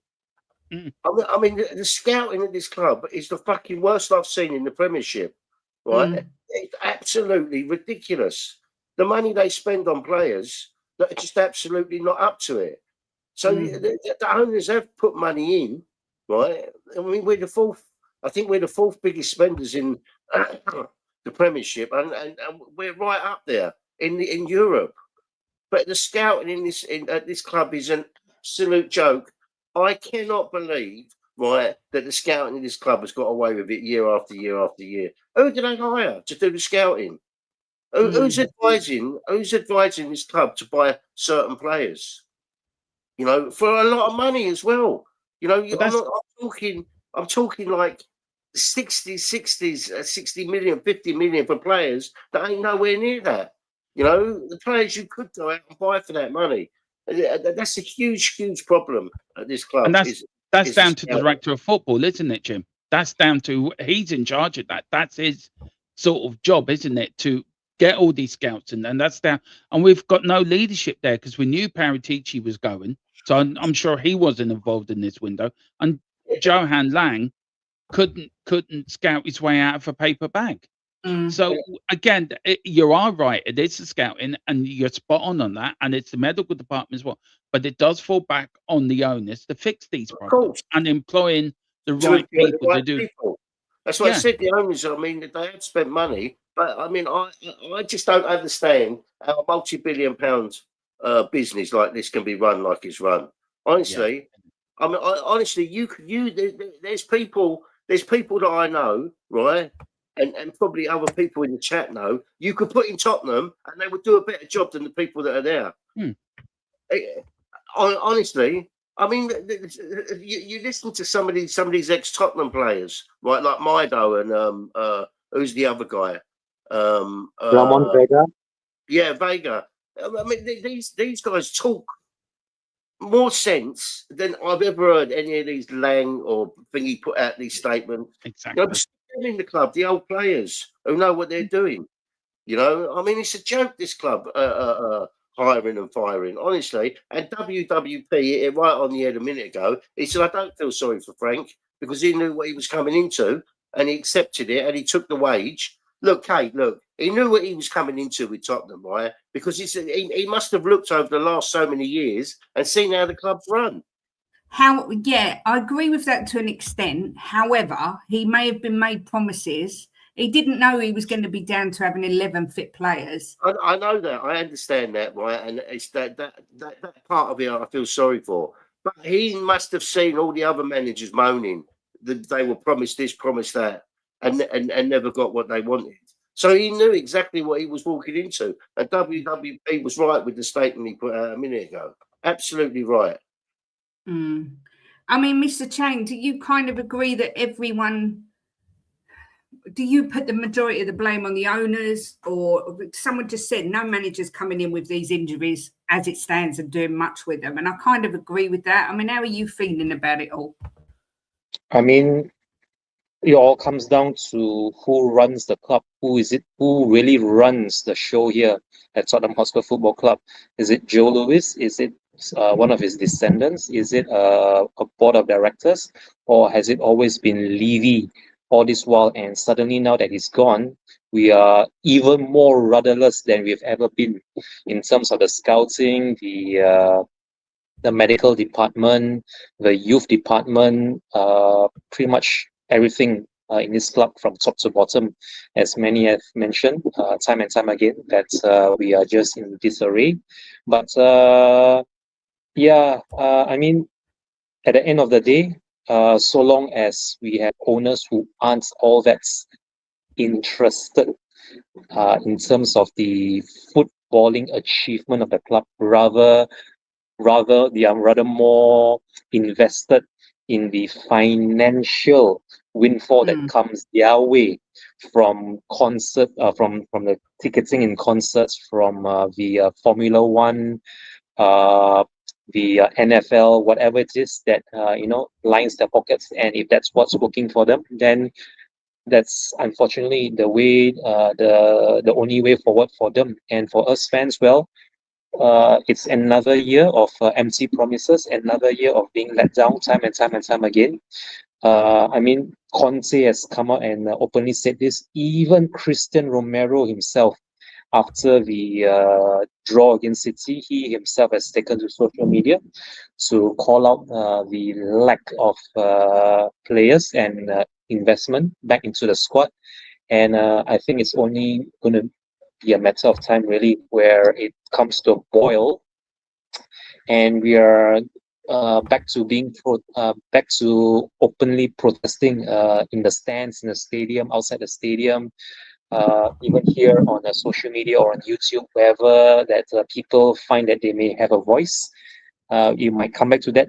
I mean, the scouting at this club is the fucking worst I've seen in the Premiership, right? It's absolutely ridiculous. The money they spend on players that are just absolutely not up to it. So the owners have put money in, right? I mean, I think we're the fourth biggest spenders in the Premiership, and we're right up there in Europe. But the scouting at this club is an absolute joke. I cannot believe, right, that the scouting in this club has got away with it year after year after year. Who did they hire to do the scouting? Who's advising this club to buy certain players? You know, for a lot of money as well. You know, I'm talking like 60 million, 50 million for players that ain't nowhere near that. You know, the players you could go out and buy for that money. That's a huge, huge problem at this club. And that's down to the director of football, isn't it, Jim? That's down to, he's in charge of that. That's his sort of job, isn't it, to get all these scouts, and that's down. And we've got no leadership there because we knew Paratici was going, so I'm sure he wasn't involved in this window. And Johan Lang couldn't scout his way out of a paper bag. So again, you are right. It is the scouting, and you're spot on that, and it's the medical department as well. But it does fall back on the owners to fix these problems and employing the right people to do. That's what I said. The owners, I mean, they had spent money, but I mean, I just don't understand how a multi-billion-pound business like this can be run like it's run. Honestly, I mean, honestly, there's people that I know, right? And probably other people in the chat know, you could put in Tottenham and they would do a better job than the people that are there. Honestly, I mean, you listen to some of these ex-Tottenham players, right? Like Mido and who's the other guy? Ramon Vega. Yeah, Vega. I mean, these guys talk more sense than I've ever heard any of these Lang or thingy put out these statements. Exactly. You know, in the club, the old players who know what they're doing. You know, I mean, it's a joke, this club hiring and firing, honestly. And WWP hit it right on the head a minute ago. He said, I don't feel sorry for Frank because he knew what he was coming into and he accepted it and he took the wage. Look, Kate, look, he knew what he was coming into with Tottenham, right? Because he must have looked over the last so many years and seen how the club's run. I agree with that to an extent. However, he may have been made promises. He didn't know he was going to be down to having 11 fit players. I know that. I understand that, right? And it's that part of it I feel sorry for. But he must have seen all the other managers moaning that they were promised this, promised that, and never got what they wanted. So he knew exactly what he was walking into. And WWP was right with the statement he put out a minute ago. Absolutely right. I mean, Mr. Chang, do you kind of agree that do you put the majority of the blame on the owners, or someone just said no manager's coming in with these injuries as it stands and doing much with them? And I kind of agree with that. I mean, how are you feeling about it all? I mean, it all comes down to who runs the club. Who really runs the show here at Tottenham Hotspur Football Club? Is it Joe Lewis? Is it one of his descendants? Is it a board of directors? Or has it always been Levy all this while, and suddenly now that he's gone, we are even more rudderless than we've ever been in terms of the scouting, the medical department, the youth department, pretty much everything in this club from top to bottom, as many have mentioned time and time again, that we are just in disarray. But I mean, at the end of the day, so long as we have owners who aren't all that interested in terms of the footballing achievement of the club, rather they are rather more invested in the financial windfall that comes their way from from the ticketing in concerts, from the Formula One, the NFL, whatever it is that lines their pockets. And if that's what's working for them, then that's unfortunately the way, the only way forward for them. And for us fans, well, it's another year of empty promises, another year of being let down time and time again. I mean, Conte has come out and openly said this. Even Christian Romero himself, after the draw against City, he himself has taken to social media to call out the lack of players and investment back into the squad. And I think it's only going to be a matter of time, really, where it comes to a boil, and we are back to being back to openly protesting in the stands, in the stadium, outside the stadium, even here on social media or on YouTube, wherever that people find that they may have a voice. You might come back to that,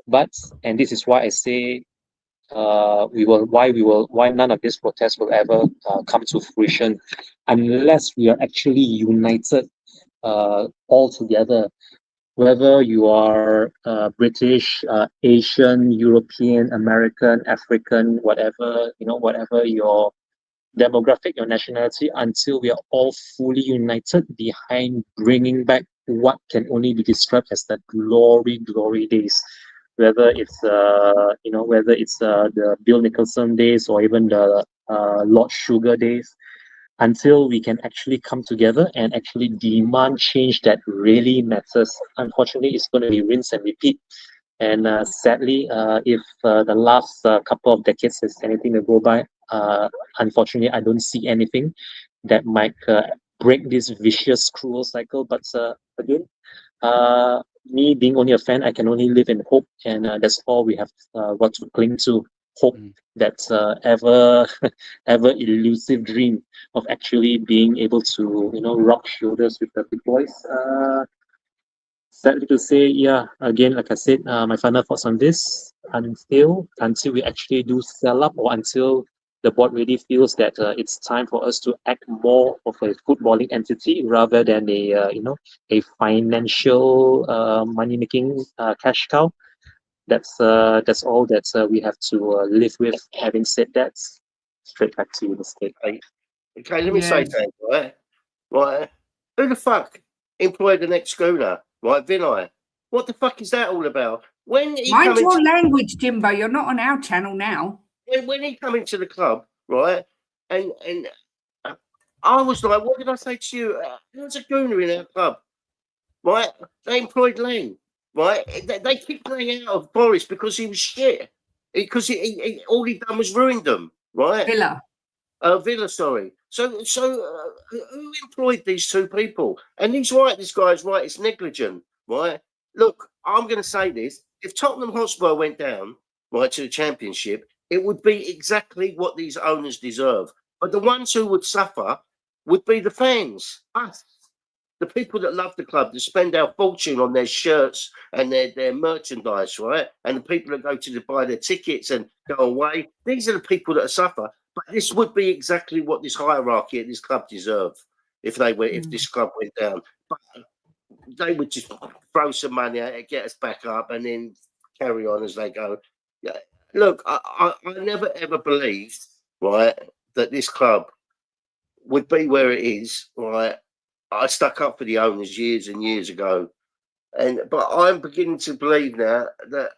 but, and this is why I say why none of these protests will ever come to fruition unless we are actually united all together. Whether you are British, Asian, European, American, African, whatever, whatever your demographic, your nationality, until we are all fully united behind bringing back what can only be described as the glory days. Whether it's the Bill Nicholson days or even the Lord Sugar days, until we can actually come together and actually demand change that really matters. Unfortunately, it's going to be rinse and repeat. And sadly, if the last couple of decades is anything to go by, unfortunately, I don't see anything that might break this vicious, cruel cycle. But again, me being only a fan, I can only live in hope, and that's all we have got to cling to. Hope, that ever elusive dream of actually being able to rub shoulders with the big boys. Sadly to say, yeah, again, like I said, my final thoughts on this, until we actually do sell up, or until the board really feels that it's time for us to act more of a footballing entity rather than a financial money making cash cow. That's all that we have to live with. Having said that, straight back to you, Mr. Okay, let me say something, right? Who the fuck employed the next schooner, right? Vinay. What the fuck is that all about? When he mind your language, Jimbo. You're not on our channel now. When he come into the club, right? And I was like, what did I say to you? There's a gooner in our club, right? They employed Lang, right? They kicked Lang out of Boris because he was shit. Because he all he done was ruined them, right? Villa, sorry. So who employed these two people? And he's right, this guy's right, it's negligent, right? Look, I'm going to say this. If Tottenham Hotspur went down, right, to the Championship, it would be exactly what these owners deserve. But the ones who would suffer would be the fans, us. The people that love the club, that spend our fortune on their shirts and their merchandise, right? And the people that go to buy their tickets and go away, these are the people that suffer. But this would be exactly what this hierarchy at this club deserve if this club went down. But they would just throw some money at it, get us back up, and then carry on as they go. Yeah. Look, I never ever believed, right, that this club would be where it is, right? I stuck up for the owners years and years ago, but I'm beginning to believe now that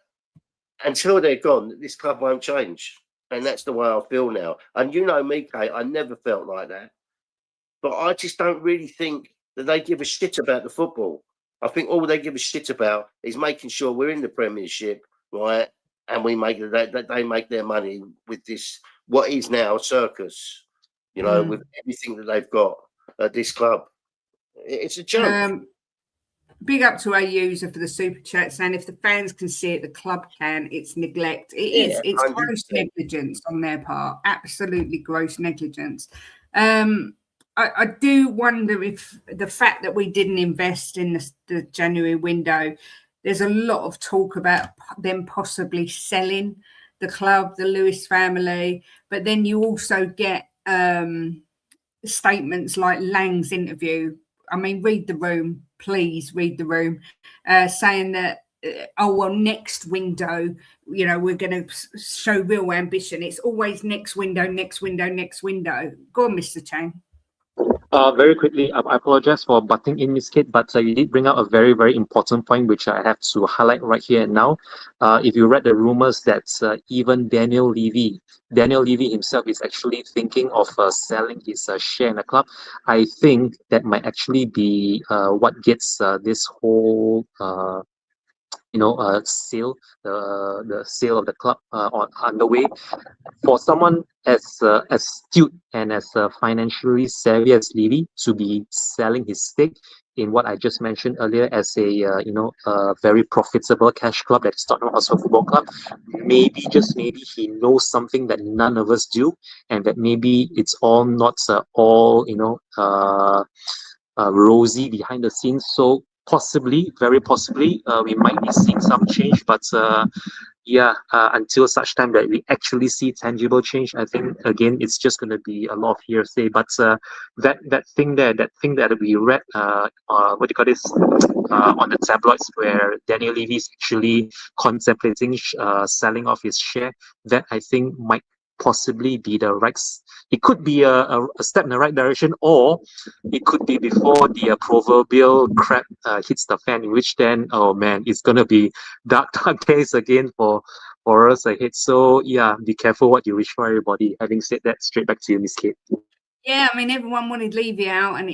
until they're gone, this club won't change. And that's the way I feel now. And you know me, Kate, I never felt like that. But I just don't really think that they give a shit about the football. I think all they give a shit about is making sure we're in the Premiership, right? And we make that they make their money with this, what is now a circus, you know, with everything that they've got at this club. It's a joke. Big up to our user for the super chat saying if the fans can see it, the club can. It's neglect. It's 100%. gross negligence on their part. Absolutely gross negligence. I do wonder if the fact that we didn't invest in the January window, there's a lot of talk about them possibly selling the club, the Lewis family, but then you also get statements like Lang's interview. I mean, read the room, please read the room, saying that, oh, well, next window, you know, we're going to show real ambition. It's always next window, next window, next window. Go on, Mr. Chang. Very quickly, I apologize for butting in, Ms. Kate, but you did bring out a very, very important point, which I have to highlight right here and now. If you read the rumors that even Daniel Levy himself is actually thinking of selling his share in the club, I think that might actually be what gets this whole sale, the sale of the club underway. For someone as astute and as financially savvy as Levy to be selling his stake in what I just mentioned earlier as a very profitable cash club, that's Tottenham Hotspur Football Club, maybe, just maybe, he knows something that none of us do, and that maybe it's all not all rosy behind the scenes. So possibly, very possibly, we might be seeing some change, but until such time that we actually see tangible change, I think again it's just going to be a lot of hearsay. But that thing that we read, what do you call this, on the tabloids, where Daniel Levy is actually contemplating selling off his share, that I think might possibly be the right. It could be a step in the right direction, or it could be before the proverbial crap hits the fan, in which then, oh man, it's gonna be dark days again for us ahead. So yeah, be careful what you wish for, everybody. Having said that, straight back to you, Miss Kate. Yeah, I mean, everyone wanted Levy out, and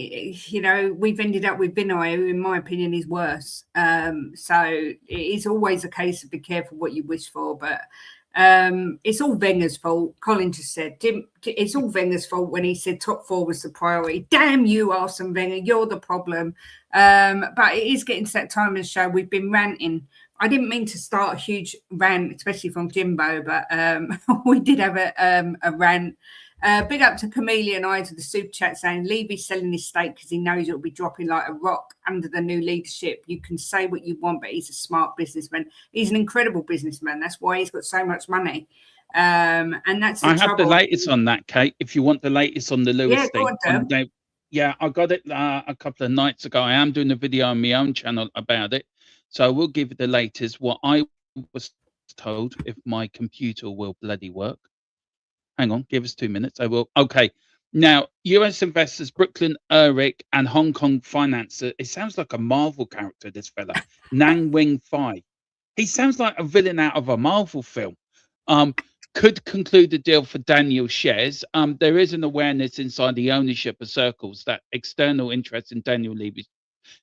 we've ended up with Binoy, who, in my opinion, is worse. So it is always a case of be careful what you wish for, but. It's all Wenger's fault. Colin just said, it's all Wenger's fault when he said top four was the priority. Damn you, Arsene Wenger, you're the problem. But it is getting to that time of the show. We've been ranting. I didn't mean to start a huge rant, especially from Jimbo, but we did have a rant. Big up to Chameleon Eyes of the super chat saying Levy's selling his stake because he knows it'll be dropping like a rock under the new leadership. You can say what you want, but he's a smart businessman. He's an incredible businessman. That's why he's got so much money. And that's I have the latest on that, Kate. If you want the latest on the Lewis stake, yeah, I got it a couple of nights ago. I am doing a video on my own channel about it, so I will give you the latest. What I was told, if my computer will bloody work. Hang on, give us 2 minutes. I will. Okay. Now, US investors, Brooklyn Eric and Hong Kong financer. It sounds like a Marvel character, this fella. Nang Wing Fai. He sounds like a villain out of a Marvel film. Could conclude the deal for Daniel shares. There is an awareness inside the ownership of circles that external interest in Daniel Levy's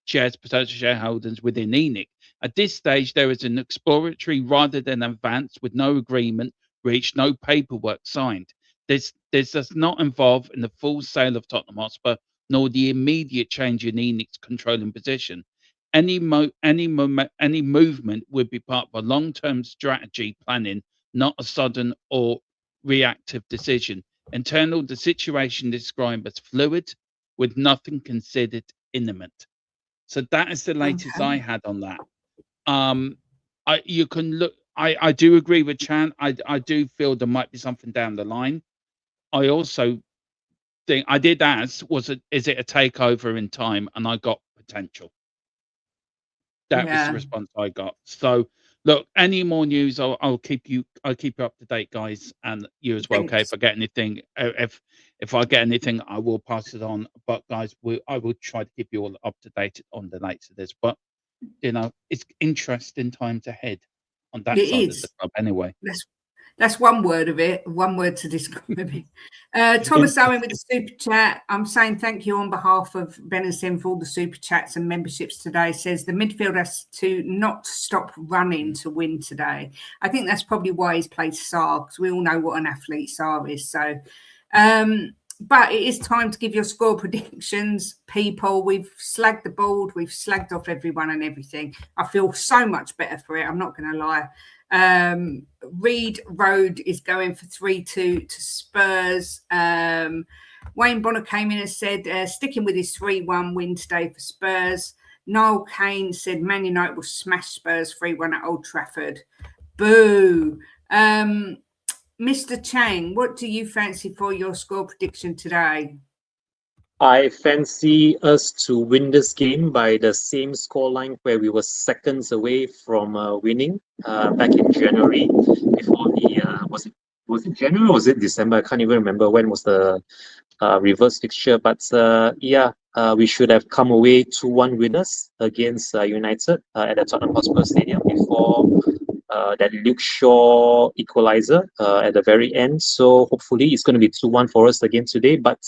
shares, potential shareholders within ENIC. At this stage, there is an exploratory rather than advance with no agreement reached, no paperwork signed. This does not involve in the full sale of Tottenham Hotspur, nor the immediate change in ENIC's controlling position. Any movement would be part of a long-term strategy planning, not a sudden or reactive decision. Internal, the situation described as fluid, with nothing considered imminent. So that is the latest I had on that. You can look. I do agree with Chan. I do feel there might be something down the line. I also think I did ask, is it a takeover in time? And I got potential. That was the response I got. So look, any more news, I'll keep you up to date, guys, and you as well, Kate. If I get anything, if I get anything, I will pass it on. But guys, I will try to keep you all up to date on the latest of this. But it's interesting times ahead on that side of the club, anyway. That's one word of it. One word to describe it. Thomas Owen with the super chat. I'm saying thank you on behalf of Ben and Sim for all the super chats and memberships today. Says the midfield has to not stop running to win today. I think that's probably why he's played Sarr, because we all know what an athlete Sarr is. So, but it is time to give your score predictions, people. We've slagged the board. We've slagged off everyone and everything. I feel so much better for it. I'm not going to lie. Reed Road is going for 3-2 to Spurs. Wayne Bonner came in and said, sticking with his 3-1 win today for Spurs. Niall Kane said Man United will smash Spurs 3-1 at Old Trafford. Boo. Mr. Chang, what do you fancy for your score prediction today? I fancy us to win this game by the same scoreline where we were seconds away from winning back in January before the was it January or was it December? I can't even remember when was the reverse fixture, but we should have come away 2-1 winners against United at the Tottenham Hotspur Stadium before that Luke Shaw equalizer at the very end. So hopefully it's going to be 2-1 for us again today, but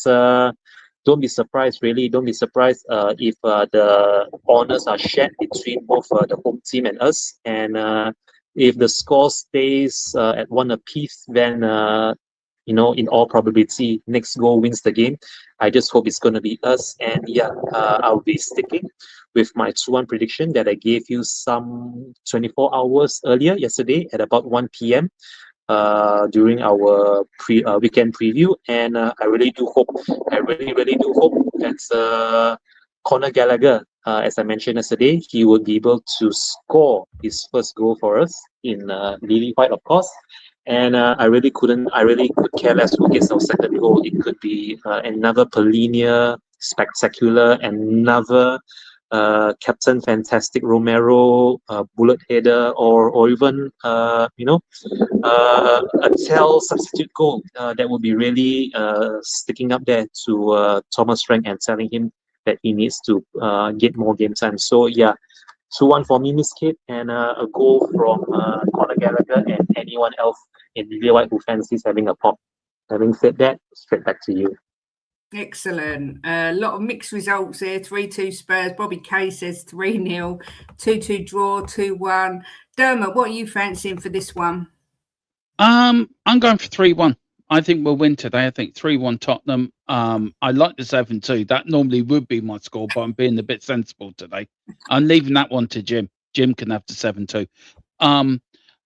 don't be surprised, really. Don't be surprised if the honours are shared between both the home team and us. And if the score stays at 1 apiece, then, in all probability, next goal wins the game. I just hope it's going to be us. And I'll be sticking with my 2-1 prediction that I gave you some 24 hours earlier yesterday at about 1 p.m. During our weekend preview, and I really do hope that Conor Gallagher, as I mentioned yesterday, he will be able to score his first goal for us in Lily White, of course. And I really could care less who gets our second goal. It could be another Polinia spectacular, another Captain Fantastic Romero bullet header, or even a Tell substitute goal that would be really sticking up there to Thomas Frank and telling him that he needs to get more game time. So 2-1 for me, Miss Kate, and a goal from Conor Gallagher and anyone else in Lily White who fancies having a pop. Having said that, straight back to you. Excellent. A lot of mixed results here. 3-2 Spurs. Bobby Kay says 3-0. 2-2 draw. 2-1. Dermot, what are you fancying for this one? I'm going for 3-1. I think we'll win today. I think 3-1 Tottenham. I like the 7-2. That normally would be my score, but I'm being a bit sensible today. I'm leaving that one to Jim. Jim can have the 7-2.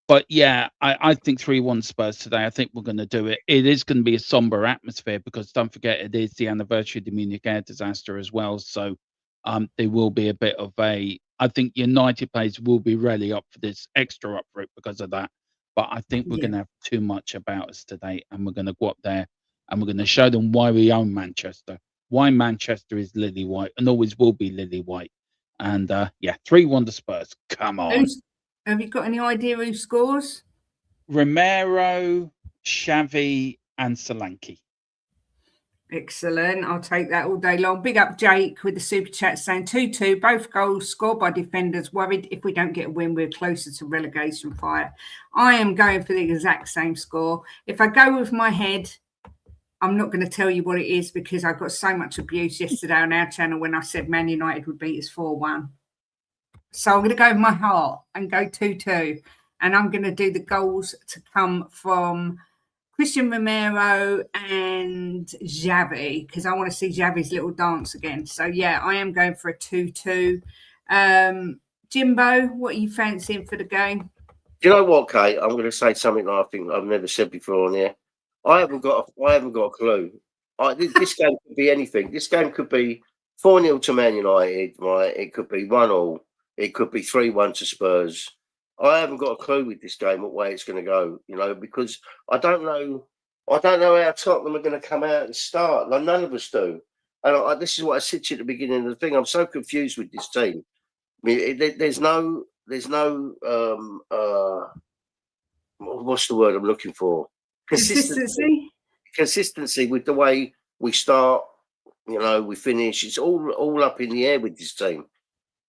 But yeah, I think 3-1 Spurs today. I think we're going to do it. It is going to be a somber atmosphere because don't forget it is the anniversary of the Munich air disaster as well. So there will be a bit of I think United players will be really up for this, extra up for it because of that. But I think we're going to have too much about us today, and we're going to go up there and we're going to show them why we own Manchester, why Manchester is lily white and always will be lily white. And 3-1 to Spurs. Come on. Have you got any idea who scores? Romero, Xavi, and Solanke. Excellent. I'll take that all day long. Big up Jake with the super chat saying 2-2. Both goals scored by defenders. Worried if we don't get a win, we're closer to relegation fight. I am going for the exact same score. If I go with my head, I'm not going to tell you what it is because I got so much abuse yesterday on our channel when I said Man United would beat us 4-1. So I'm going to go with my heart and go 2-2. And I'm going to do the goals to come from Christian Romero and Xavi because I want to see Xavi's little dance again. So, I am going for a 2-2. Jimbo, what are you fancying for the game? Do you know what, Kate? I'm going to say something that I think I've never said before on here. I haven't got a clue. This game could be anything. This game could be 4-0 to Man United, right? It could be 1-1. It could be 3-1 to Spurs. I haven't got a clue with this game what way it's going to go, because I don't know how Tottenham are going to come out and start. Like none of us do. And this is what I said to you at the beginning of the thing. I'm so confused with this team. I mean, there's no what's the word I'm looking for? Consistency with the way we start. We finish. It's all up in the air with this team.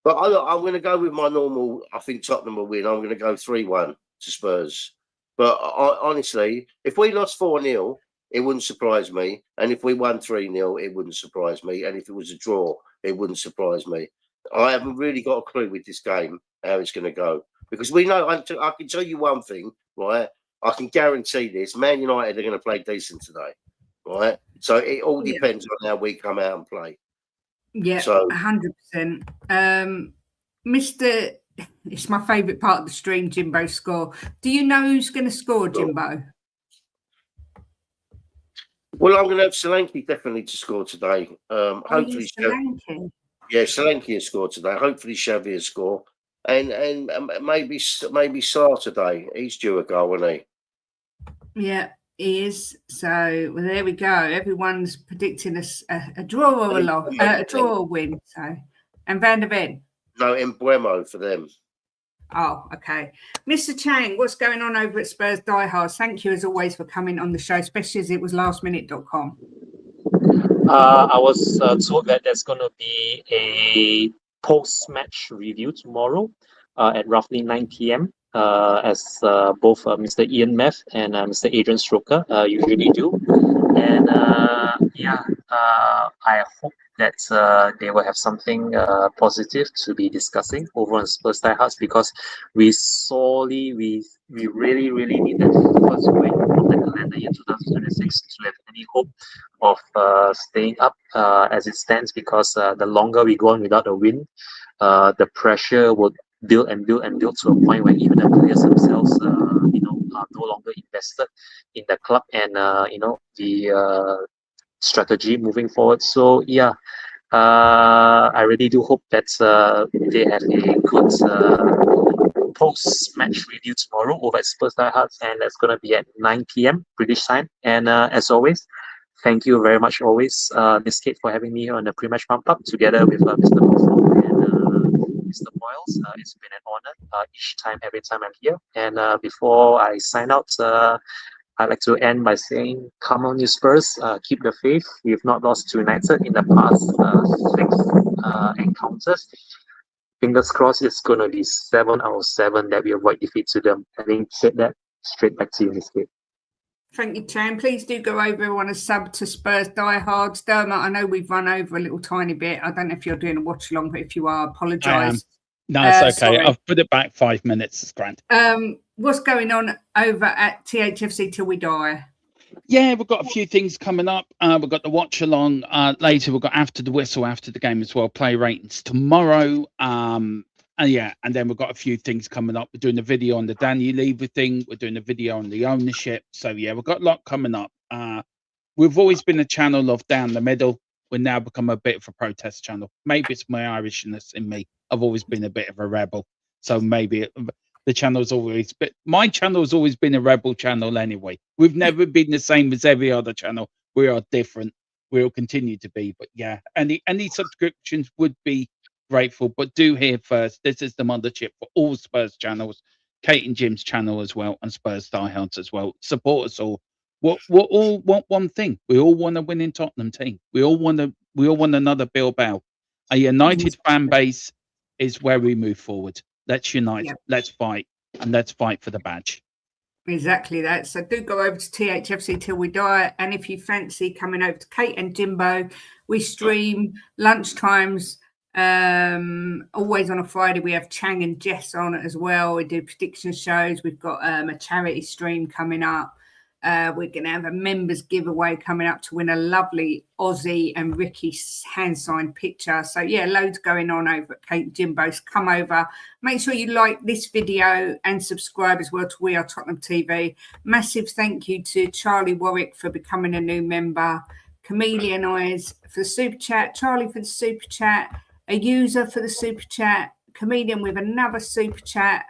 But I'm going to go with my normal. I think Tottenham will win. I'm going to go 3-1 to Spurs. But honestly, if we lost 4-0, it wouldn't surprise me. And if we won 3-0, it wouldn't surprise me. And if it was a draw, it wouldn't surprise me. I haven't really got a clue with this game how it's going to go, because we know. I can tell you one thing, right? I can guarantee this: Man United are going to play decent today, right? So it all depends on how we come out and play. Yeah, so 100%. Mr. It's my favourite part of the stream, Jimbo score. Do you know who's going to score, Jimbo? Well, I'm going to have Solanke definitely to score today. Hopefully, Solanke. Yeah, Solanke has scored today. Hopefully, Xavi will score, and maybe Sarr today. He's due a goal, isn't he? Yeah, he is. So well, there we go. Everyone's predicting a draw or a loss, a draw or win. So, and Van der Ven. No, Embuemo for them. Oh, okay. Mr. Chang, what's going on over at Spurs Diehards? Thank you as always for coming on the show, especially as it was lastminute.com. I was told that there's going to be a post-match review tomorrow at roughly 9 p.m. As both Mr. Ian Meth and Mr. Adrian Stroker usually do. And I hope that they will have something positive to be discussing over on Spurs Diehards, because we really need that first win of the calendar year 2026 to have any hope of staying up as it stands, because the longer we go on without a win, the pressure would build to a point where even the players themselves are no longer invested in the club and the strategy moving forward. So I really do hope that they have a good post-match review tomorrow over at Spurs Diehards, and that's going to be at 9 p.m. British time. And as always, thank you very much always, Ms. Kate, for having me on the pre-match pump-up together with Mr. Mofo and Mr. Boyles. It's been an honor every time I'm here. And before I sign out, I'd like to end by saying, come on, you Spurs, keep the faith. We've not lost to United in the past 6 encounters. Fingers crossed it's going to be 7 out of 7 that we avoid defeat to them. Having said that, straight back to you, Ms. Kate. Thank you, Chan. Please do go over and want to sub to Spurs Diehards. Dermot, I know we've run over a little tiny bit. I don't know if you're doing a watch along, but if you are, apologise. No, it's okay. Sorry. I've put it back 5 minutes. It's grand. What's going on over at THFC Till We Die? Yeah, we've got a few things coming up. We've got the watch along later. We've got after the whistle, after the game as well. Play ratings tomorrow. And then we've got a few things coming up. We're doing a video on the Daniel Levy thing. We're doing a video on the ownership. So yeah, we've got a lot coming up. We've always been a channel of down the middle. We're now become a bit of a protest channel. Maybe it's my Irishness in me. I've always been a bit of a rebel. So maybe the channel's always, but my channel's always been a rebel channel anyway. We've never been the same as every other channel. We are different. We'll continue to be. But yeah, any subscriptions would be grateful. But do hear first, this is the mothership for all Spurs channels, Kate and Jim's channel as well, and Spurs Diehards as well. Support us all. We all want one thing. We all want a winning Tottenham team. We all want another Bilbao. A united fan base is where we move forward. Let's unite, let's fight, and let's fight for the badge. Exactly that. So do go over to THFC Till We Die. And if you fancy coming over to Kate and Jimbo, we stream lunchtimes. Always on a Friday. We have Chang and Jess on as well. We do prediction shows. We've got a charity stream coming up. We're going to have a members giveaway coming up to win a lovely Aussie and Ricky hand-signed picture. So, yeah, loads going on over at Kate and Jimbo's. Come over. Make sure you like this video and subscribe as well to We Are Tottenham TV. Massive thank you to Charlie Warwick for becoming a new member. Chameleon Eyes for the super chat. Charlie for the super chat. A user for the super chat. Chameleon with another super chat.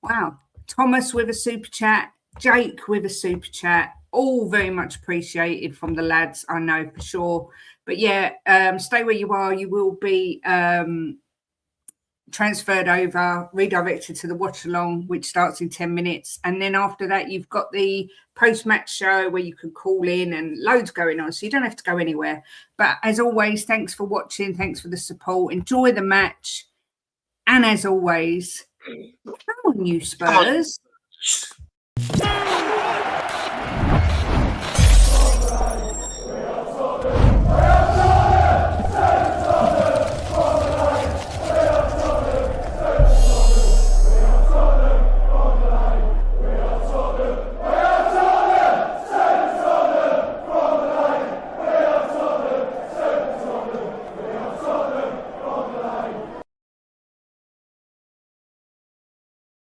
Wow. Thomas with a super chat. Jake with a super chat, all very much appreciated from the lads, I know for sure. But yeah, stay where you are. You will be transferred over, redirected to the watch along, which starts in 10 minutes. And then after that, you've got the post-match show where you can call in and loads going on. So you don't have to go anywhere. But as always, thanks for watching. Thanks for the support. Enjoy the match. And as always, come on, you Spurs.